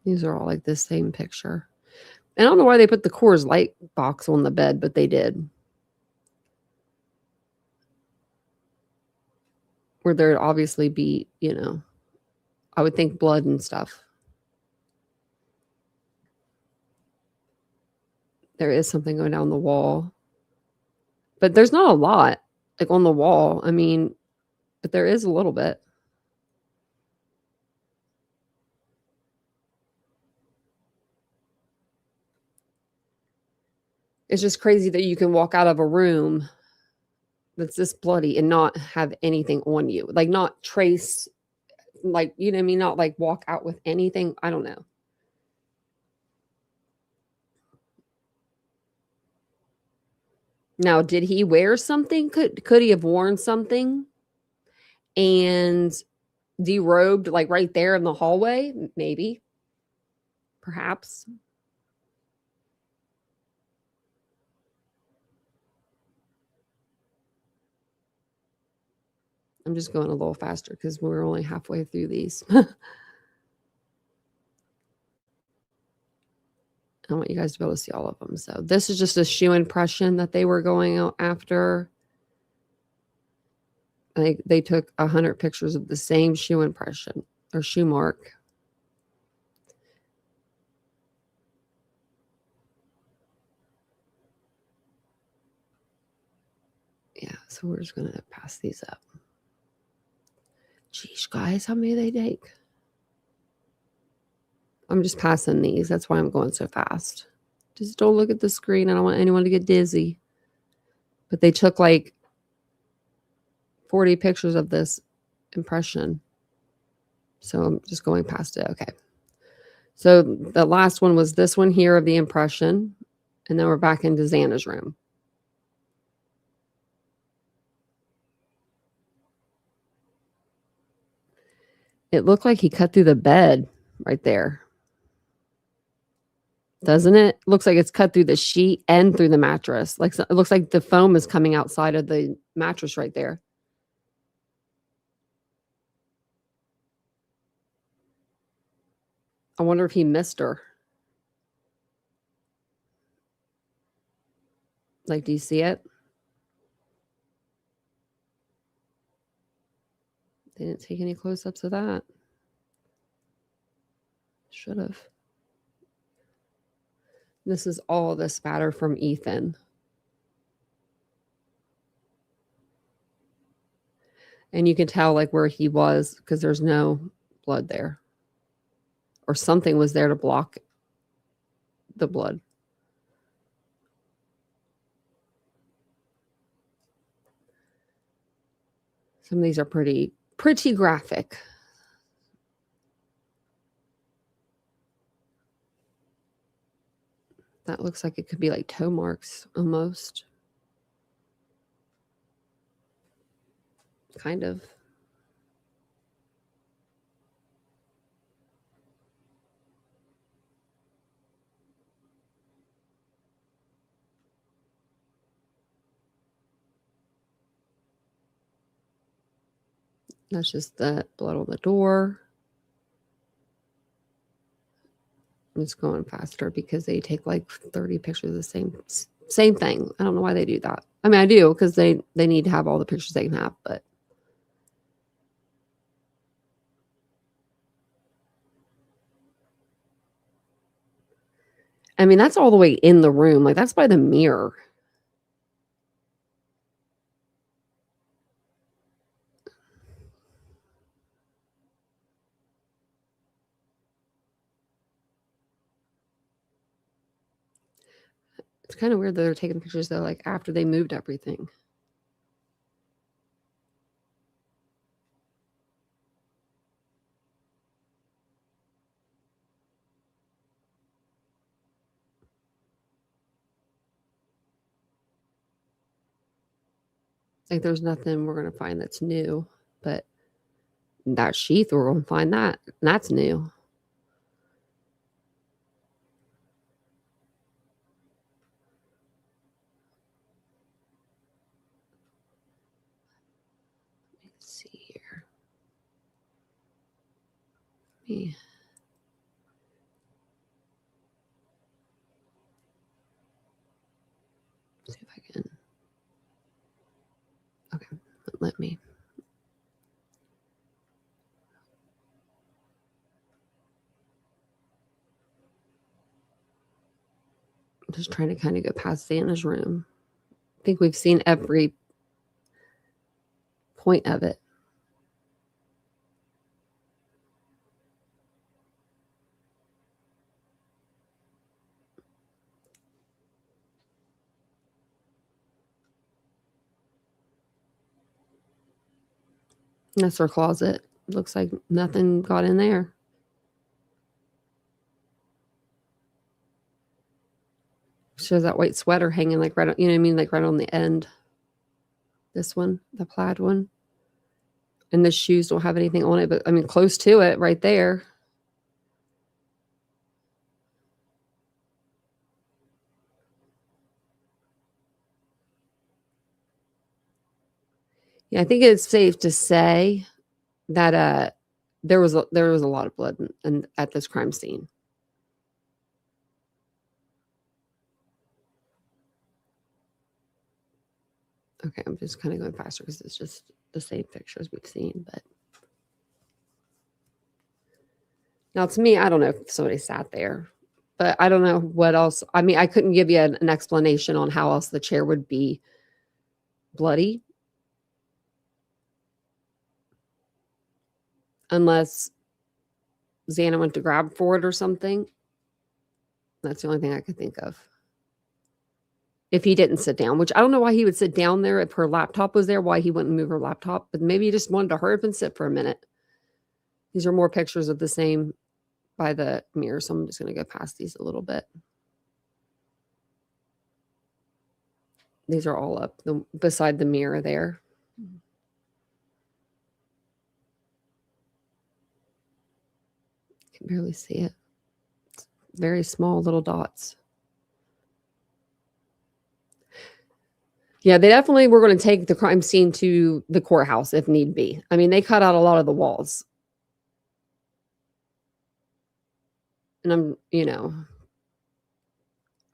These are all like the same picture. I don't know why they put the Coors Light box on the bed, but they did. Where there'd obviously be, I would think blood and stuff. There is something going down the wall. But there's not a lot, like on the wall. But there is a little bit. It's just crazy that you can walk out of a room that's this bloody and not have anything on you, like not trace, like, you know what I mean? Not like walk out with anything. I don't know. Now, did he wear something? Could he have worn something and derobed like right there in the hallway? Maybe. Perhaps. I'm just going a little faster because we're only halfway through these. I want you guys to be able to see all of them. So this is just a shoe impression that they were going out after. Like they took 100 pictures of the same shoe impression or shoe mark. Yeah, so we're just gonna pass these up. Geez, guys, how many they take? I'm just passing these. That's why I'm going so fast. Just don't look at the screen. I don't want anyone to get dizzy. But they took like 40 pictures of this impression. So I'm just going past it. Okay. So the last one was this one here of the impression. And then we're back into Xana's room. It looked like he cut through the bed right there. Doesn't it? Looks like it's cut through the sheet and through the mattress. Like it looks like the foam is coming outside of the mattress right there. I wonder if he missed her. Like, do you see it? They didn't take any close-ups of that. Should have. This is all the spatter from Ethan. And you can tell like where he was because there's no blood there. Or something was there to block the blood. Some of these are pretty graphic. That looks like it could be like toe marks almost. Kind of. That's just the blood on the door. I'm just going faster because they take like 30 pictures of the same thing. I don't know why they do that. I mean, I do because they need to have all the pictures they can have, but I mean, that's all the way in the room. Like that's by the mirror. It's kind of weird that they're taking pictures though, like after they moved everything. Like there's nothing we're going to find that's new, but that sheath, we're going to find that. And that's new. Let's see here. Me. See if I can. Okay, let me. I'm just trying to kind of go past Xana's room. I think we've seen every point of it. That's her closet. Looks like nothing got in there. Shows that white sweater hanging like right on, you know what I mean? Like right on the end. This one, the plaid one. And the shoes don't have anything on it, but I mean, close to it right there. Yeah, I think it's safe to say that there was a lot of blood at this crime scene. Okay, I'm just kind of going faster because it's just the same pictures we've seen. But now, to me, I don't know if somebody sat there, but I don't know what else. I mean, I couldn't give you an explanation on how else the chair would be bloody, unless Xana went to grab for it or something. That's the only thing I could think of. If he didn't sit down, which I don't know why he would sit down there if her laptop was there, why he wouldn't move her laptop, but maybe he just wanted to hurry up and sit for a minute. These are more pictures of the same by the mirror, so I'm just going to go past these a little bit. These are all up beside the mirror there. Can barely see it. It's very small little dots. Yeah, they definitely were going to take the crime scene to the courthouse if need be. I mean, they cut out a lot of the walls. And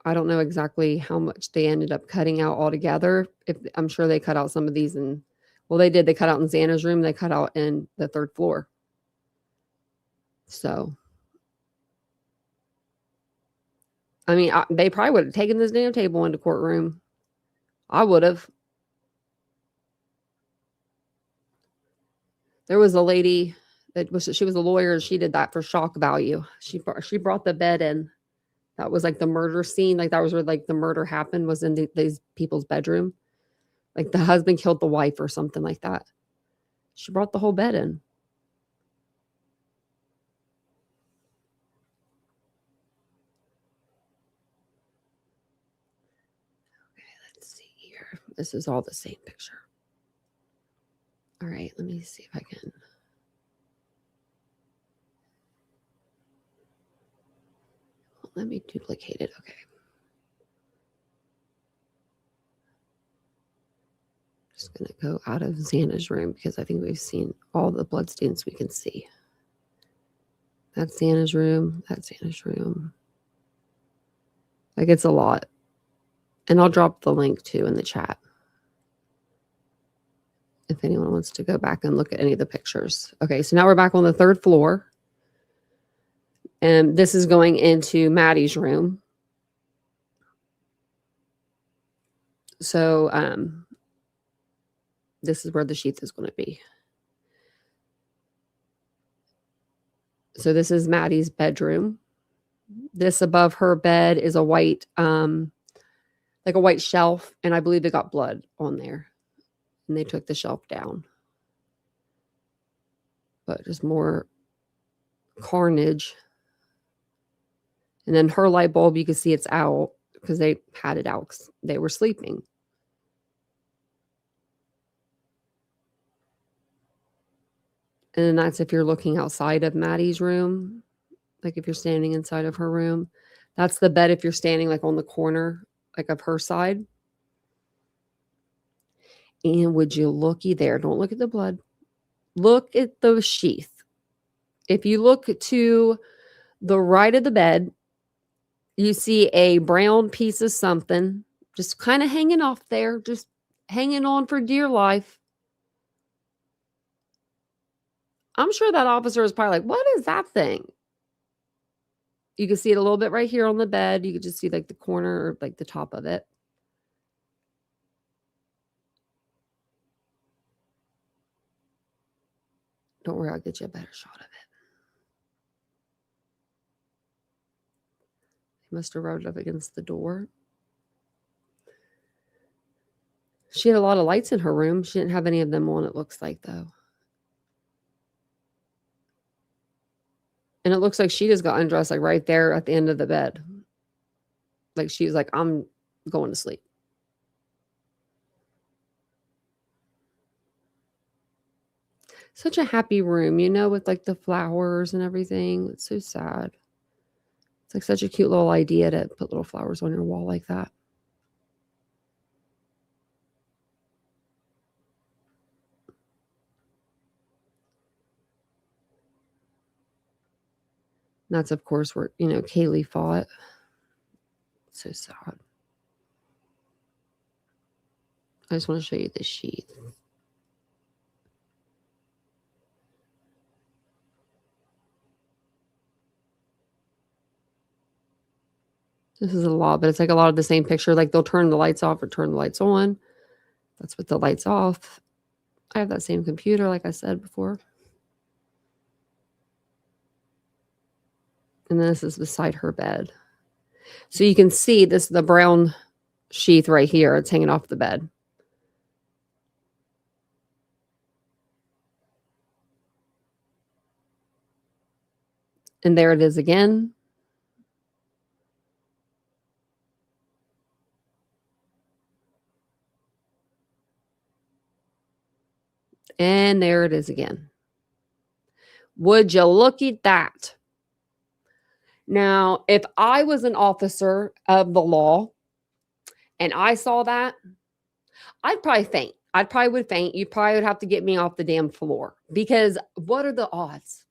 I don't know exactly how much they ended up cutting out altogether. I'm sure they cut out some of these well, they did. They cut out in Xana's room. They cut out in the 3rd floor. So, I mean, they probably would have taken this damn table into courtroom. I would have. There was a lady she was a lawyer. She did that for shock value. She brought the bed in. That was like the murder scene. Like that was where like the murder happened, was in these people's bedroom. Like the husband killed the wife or something like that. She brought the whole bed in. Okay, let's see here. This is all the same picture. All right, let me see if I can. Let me duplicate it. Okay. Just going to go out of Xana's room because I think we've seen all the bloodstains we can see. That's Xana's room. That's Xana's room. Like, it's a lot. And I'll drop the link too in the chat if anyone wants to go back and look at any of the pictures. Okay, so now we're back on the 3rd floor. And this is going into Maddie's room. So this is where the sheath is going to be. So this is Maddie's bedroom. This above her bed is a white, like a white shelf. And I believe they got blood on there. And they took the shelf down. But just more carnage. And then her light bulb, you can see it's out because they had it out because they were sleeping. And then that's if you're looking outside of Maddie's room. Like if you're standing inside of her room. That's the bed if you're standing like on the corner, like of her side. And would you looky there? Don't look at the blood. Look at the sheath. If you look to the right of the bed, you see a brown piece of something just kind of hanging off there, just hanging on for dear life. I'm sure that officer is probably like, what is that thing? You can see it a little bit right here on the bed. You can just see like the corner or like the top of it. Don't worry, I'll get you a better shot of it. He must have rubbed up against the door. She had a lot of lights in her room. She didn't have any of them on, it looks like, though. And it looks like she just got undressed, like, right there at the end of the bed. Like, she was like, "I'm going to sleep." Such a happy room, with, like, the flowers and everything. It's so sad. It's, like, such a cute little idea to put little flowers on your wall like that. And that's, of course, where, Kaylee fought. So sad. I just wanna show you the sheath. This is a lot, but it's, like, a lot of the same picture, like, they'll turn the lights off or turn the lights on. That's with the lights off. I have that same computer, like I said before. And then this is beside her bed. So you can see the brown sheath right here. It's hanging off the bed. And there it is again. And there it is again. Would you look at that? Now, if I was an officer of the law and I saw that, I'd probably faint. I probably would faint. You probably would have to get me off the damn floor because what are the odds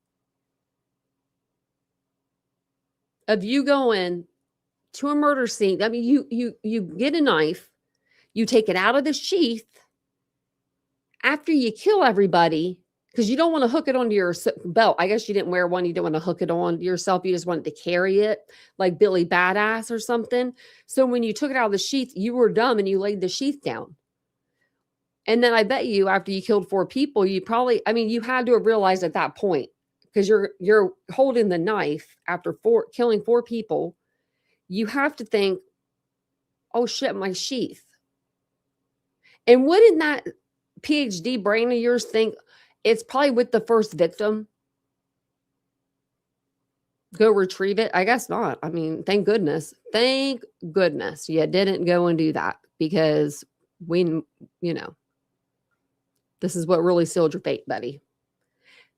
of you going to a murder scene? I mean, you get a knife, you take it out of the sheath after you kill everybody because you don't want to hook it onto your belt. I guess you didn't wear one. You didn't want to hook it on yourself. You just wanted to carry it like Billy Badass or something. So when you took it out of the sheath, you were dumb and you laid the sheath down. And then I bet you after you killed 4 people, you probably, I mean, you had to have realized at that point because you're holding the knife after killing 4 people. You have to think, oh shit, my sheath. And wouldn't that PhD brain of yours think it's probably with the first victim? Go retrieve it? I guess not. I mean, thank goodness. Thank goodness you didn't go and do that because we, this is what really sealed your fate, buddy.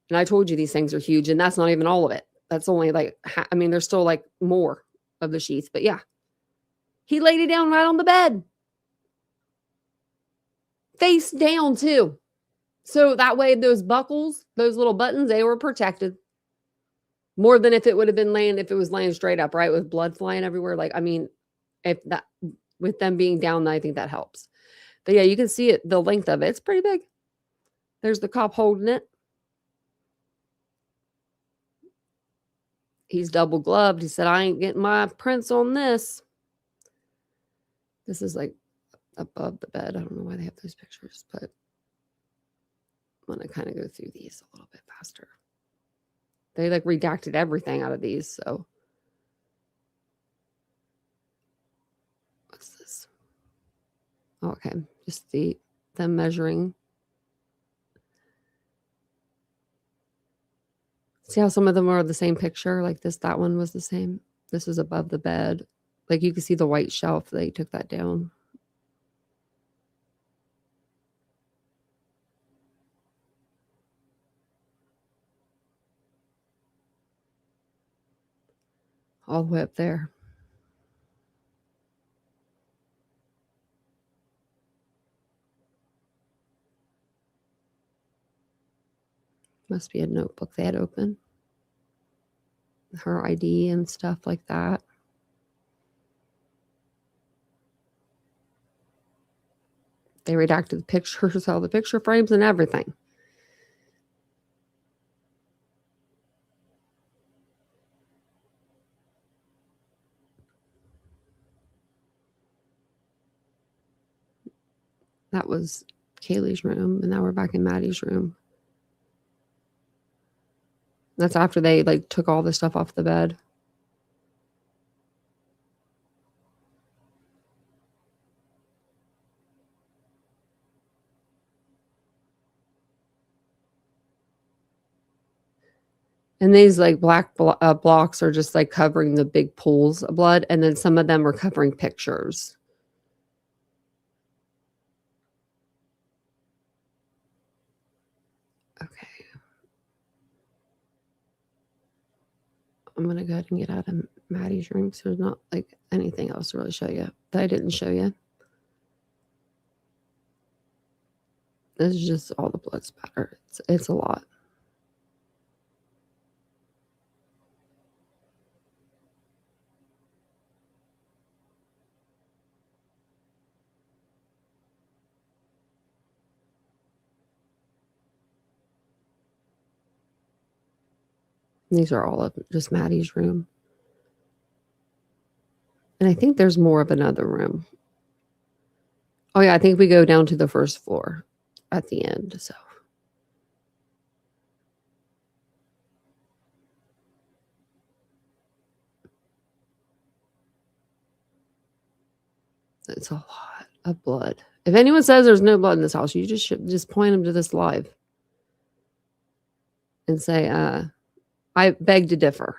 And I told you these things are huge, and that's not even all of it. That's only like, I mean, there's still like more of the sheath, but yeah. He laid it down right on the bed. Face down, too. So that way, those buckles, those little buttons, they were protected. More than if it would have been if it was laying straight up, right? With blood flying everywhere. Like, I mean, if that, with them being down, I think that helps. But yeah, you can see it, the length of it. It's pretty big. There's the cop holding it. He's double gloved. He said, I ain't getting my prints on this. This is like above the bed. I don't know why they have those pictures, but I'm going to kind of go through these a little bit faster. They like redacted everything out of these. So what's this? Okay. Just them measuring. See how some of them are the same picture? Like that one was the same. This is above the bed. Like you can see the white shelf. They took that down. All the way up there. Must be a notebook they had open. Her ID and stuff like that. They redacted the pictures, all the picture frames and everything. That was Kaylee's room, and now we're back in Maddie's room. That's after they like took all the stuff off the bed. And these like black blocks are just like covering the big pools of blood. And then some of them are covering pictures. Okay. I'm going to go ahead and get out of Maddie's room because there's not like anything else to really show you that I didn't show you. This is just all the blood spatter. It's a lot. These are all of just Maddie's room. And I think there's more of another room. Oh, yeah, I think we go down to the first floor at the end, so. It's a lot of blood. If anyone says there's no blood in this house, you just point them to this live and say, I beg to differ.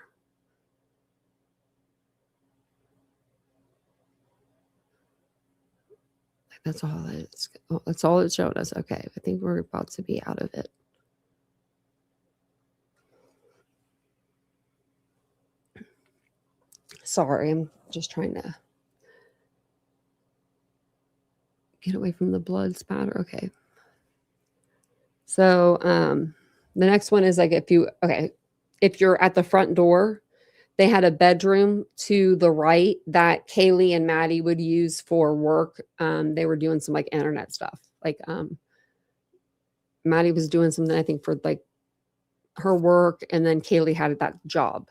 That's all it showed us. Okay, I think we're about to be out of it. Sorry, I'm just trying to get away from the blood spatter. Okay. So the next one is like if you're at the front door, they had a bedroom to the right that Kaylee and Maddie would use for work. They were doing some like internet stuff. Like Maddie was doing something, I think, for like her work, and then Kaylee had that job.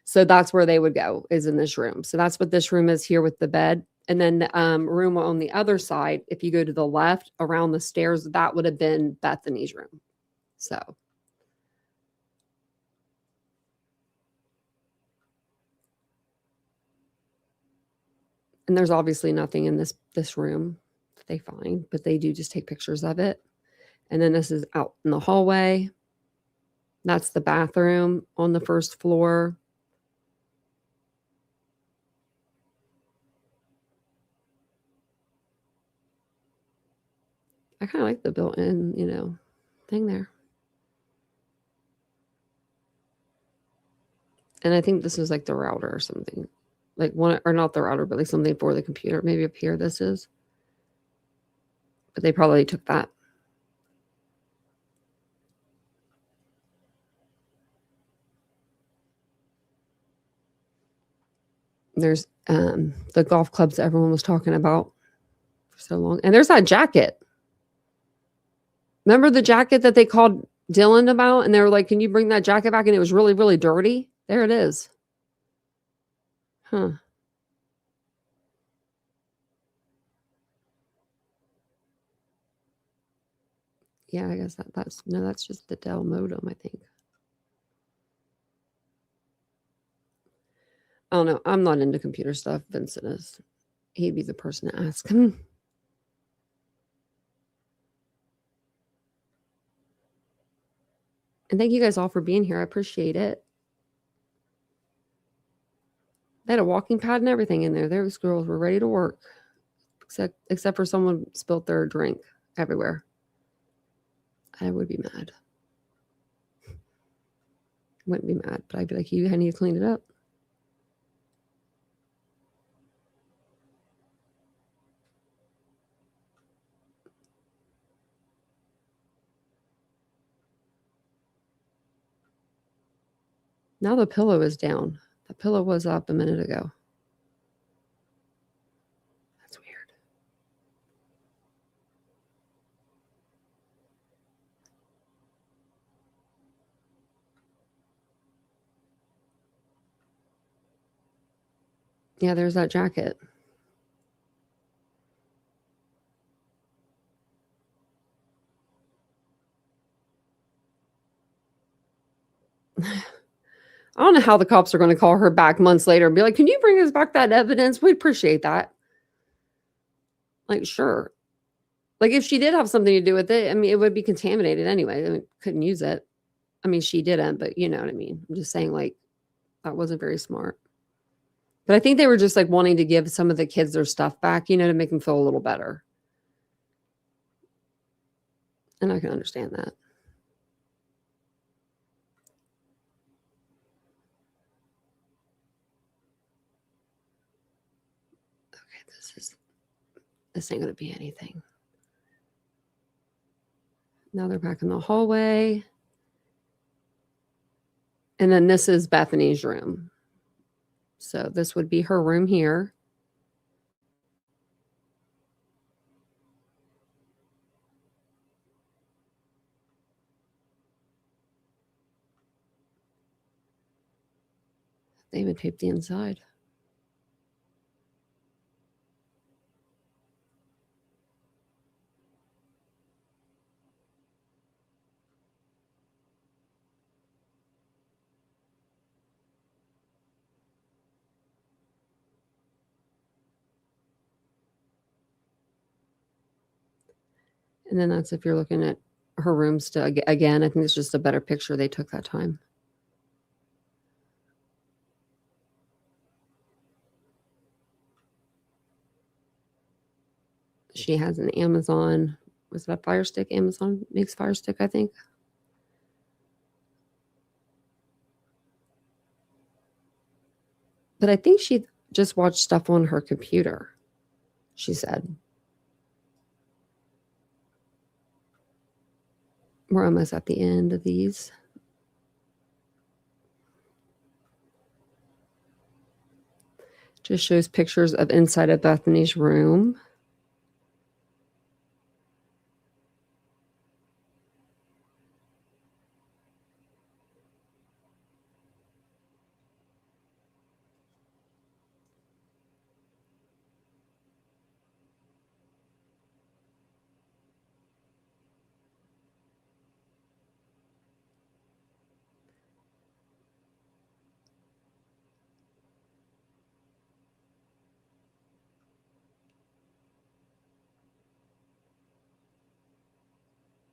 So that's where they would go, is in this room. So that's what this room is here with the bed. And then the room on the other side, if you go to the left around the stairs, that would have been Bethany's room. So. And there's obviously nothing in this room that they find, but they do just take pictures of it. And then this is out in the hallway. That's the bathroom on the first floor. I kind of like the built-in, thing there. And I think this is like the router or something. Like one, or not the router, but like something for the computer. Maybe up here this is. But they probably took that. There's the golf clubs that everyone was talking about for so long. And there's that jacket. Remember the jacket that they called Dylan about? And they were like, can you bring that jacket back? And it was really, really dirty. There it is. Huh. Yeah, I guess that's just the Dell modem, I think. I don't know. I'm not into computer stuff. Vincent is. He'd be the person to ask him. And thank you guys all for being here. I appreciate it. They had a walking pad and everything in there. Those girls were ready to work. Except for someone spilled their drink everywhere. I would be mad. Wouldn't be mad, but I'd be like, I need to clean it up. Now the pillow is down. The pillow was up a minute ago. That's weird. Yeah, there's that jacket. I don't know how the cops are going to call her back months later and be like, can you bring us back that evidence? We'd appreciate that. Like, sure. Like, if she did have something to do with it, I mean, it would be contaminated anyway. I mean, couldn't use it. I mean, she didn't, but you know what I mean. I'm just saying, like, that wasn't very smart. But I think they were just like wanting to give some of the kids their stuff back, you know, to make them feel a little better. And I can understand that. Okay, this ain't gonna be anything. Now they're back in the hallway. And then this is Bethany's room. So this would be her room here. They even taped the inside. And then that's if you're looking at her room still. Again, I think it's just a better picture they took that time. She has an Amazon. Was that Fire Stick? Amazon makes Fire Stick, I think. But I think she just watched stuff on her computer, she said. We're almost at the end of these. Just shows pictures of inside of Bethany's room.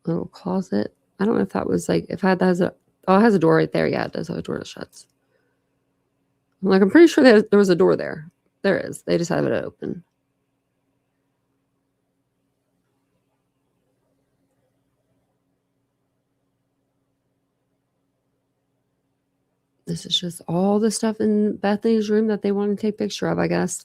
Little closet. I don't know if that was like, if that has a, oh, it has a door right there. Yeah, it does have a door that shuts. I'm like, I'm pretty sure there was a door there. There is. They just have it open. This is just all the stuff in Bethany's room that they want to take a picture of, I guess.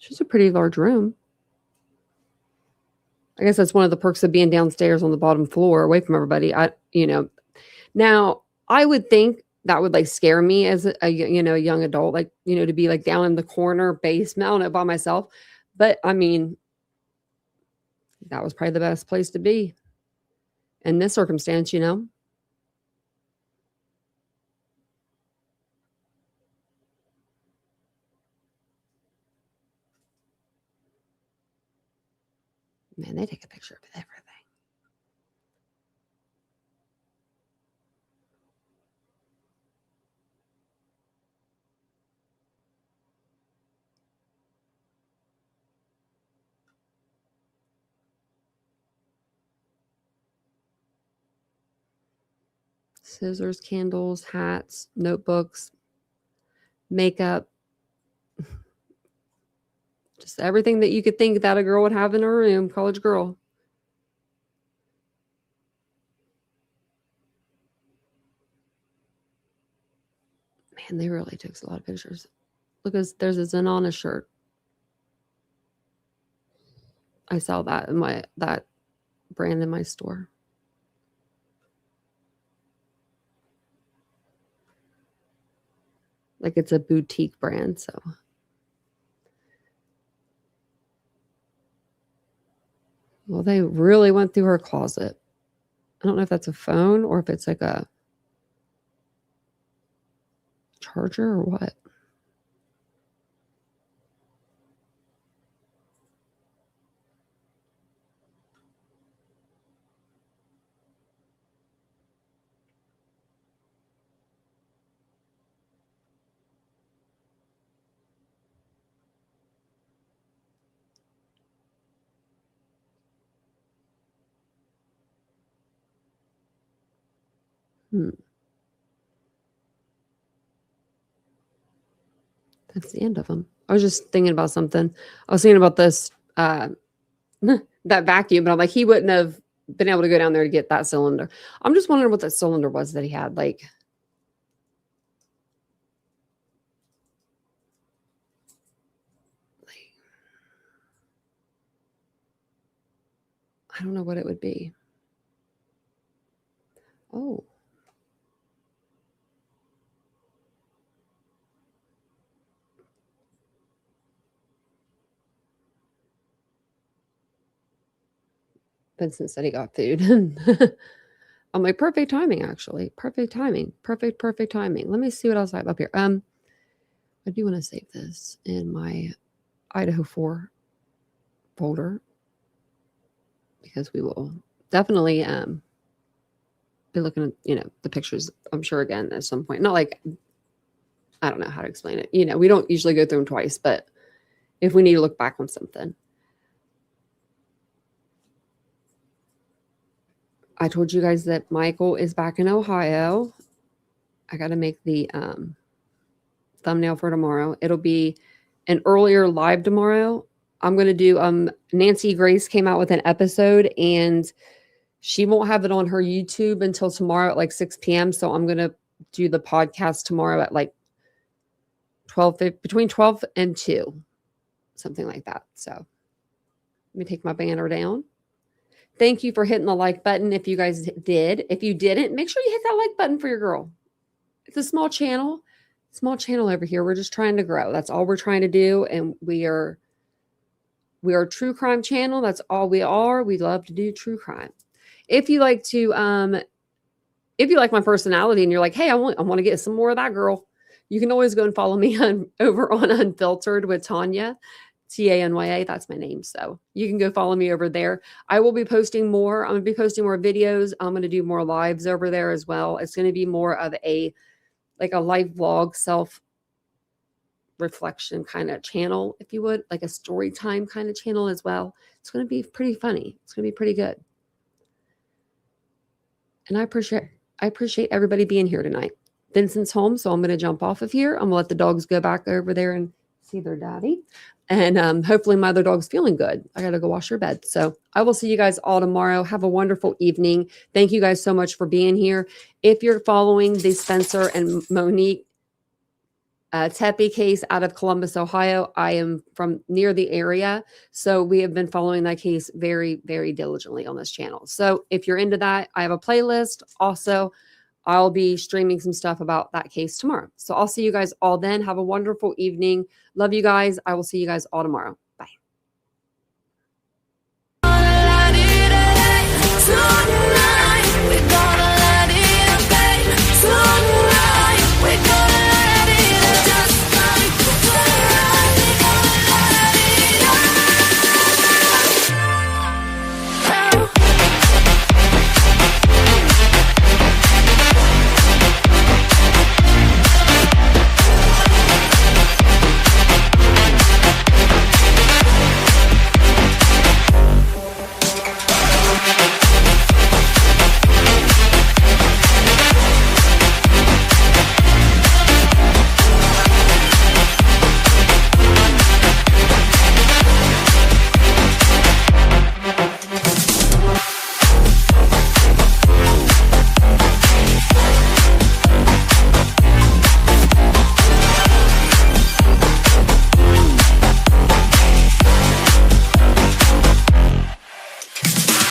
She's a pretty large room. I guess that's one of the perks of being downstairs on the bottom floor away from everybody. Now I would think that would like scare me as a young adult, like, to be like down in the corner basement, I don't know, by myself. But I mean, that was probably the best place to be in this circumstance, Man, they take a picture of everything. Scissors, candles, hats, notebooks, makeup, just everything that you could think that a girl would have in her room, college girl. Man, they really took a lot of pictures. Look, there's a Zanana shirt. I sell that in that brand in my store. Like it's a boutique brand, so. Well, they really went through her closet. I don't know if that's a phone or if it's like a charger or what. That's the end of them. I was just thinking about something. I was thinking about this, that vacuum, but I'm like, he wouldn't have been able to go down there to get that cylinder. I'm just wondering what that cylinder was that he had. Like, I don't know what it would be. Oh. Vincent said he got food. I'm like, perfect timing, actually. Perfect timing. Perfect timing. Let me see what else I have up here. I do want to save this in my Idaho 4 folder because we will definitely be looking at, the pictures, I'm sure, again at some point. Not like, I don't know how to explain it. We don't usually go through them twice, but if we need to look back on something. I told you guys that Michael is back in Ohio. I got to make the thumbnail for tomorrow. It'll be an earlier live tomorrow. I'm going to do Nancy Grace came out with an episode, and she won't have it on her YouTube until tomorrow at like 6 p.m. So I'm going to do the podcast tomorrow at like between 12 and 2, something like that. So let me take my banner down. Thank you for hitting the like button if you guys did. If you didn't, make sure you hit that like button for your girl. It's a small channel over here. We're just trying to grow. That's all we're trying to do. And we are a true crime channel. That's all we are. We love to do true crime. If you like my personality and you're like, hey, I want to get some more of that girl, you can always go and follow me over on Unfiltered with Tanya. Tanya, that's my name. So you can go follow me over there. I will be posting more. I'm going to be posting more videos. I'm going to do more lives over there as well. It's going to be more of a life vlog, self-reflection kind of channel, if you would, like a story time kind of channel as well. It's going to be pretty funny. It's going to be pretty good. And I appreciate everybody being here tonight. Vincent's home, so I'm going to jump off of here. I'm going to let the dogs go back over there and see their daddy. And hopefully my other dog's feeling good. I got to go wash her bed. So I will see you guys all tomorrow. Have a wonderful evening. Thank you guys so much for being here. If you're following the Spencer and Monique Tepe case out of Columbus, Ohio, I am from near the area. So we have been following that case very, very diligently on this channel. So if you're into that, I have a playlist. Also, I'll be streaming some stuff about that case tomorrow. So I'll see you guys all then. Have a wonderful evening. Love you guys. I will see you guys all tomorrow.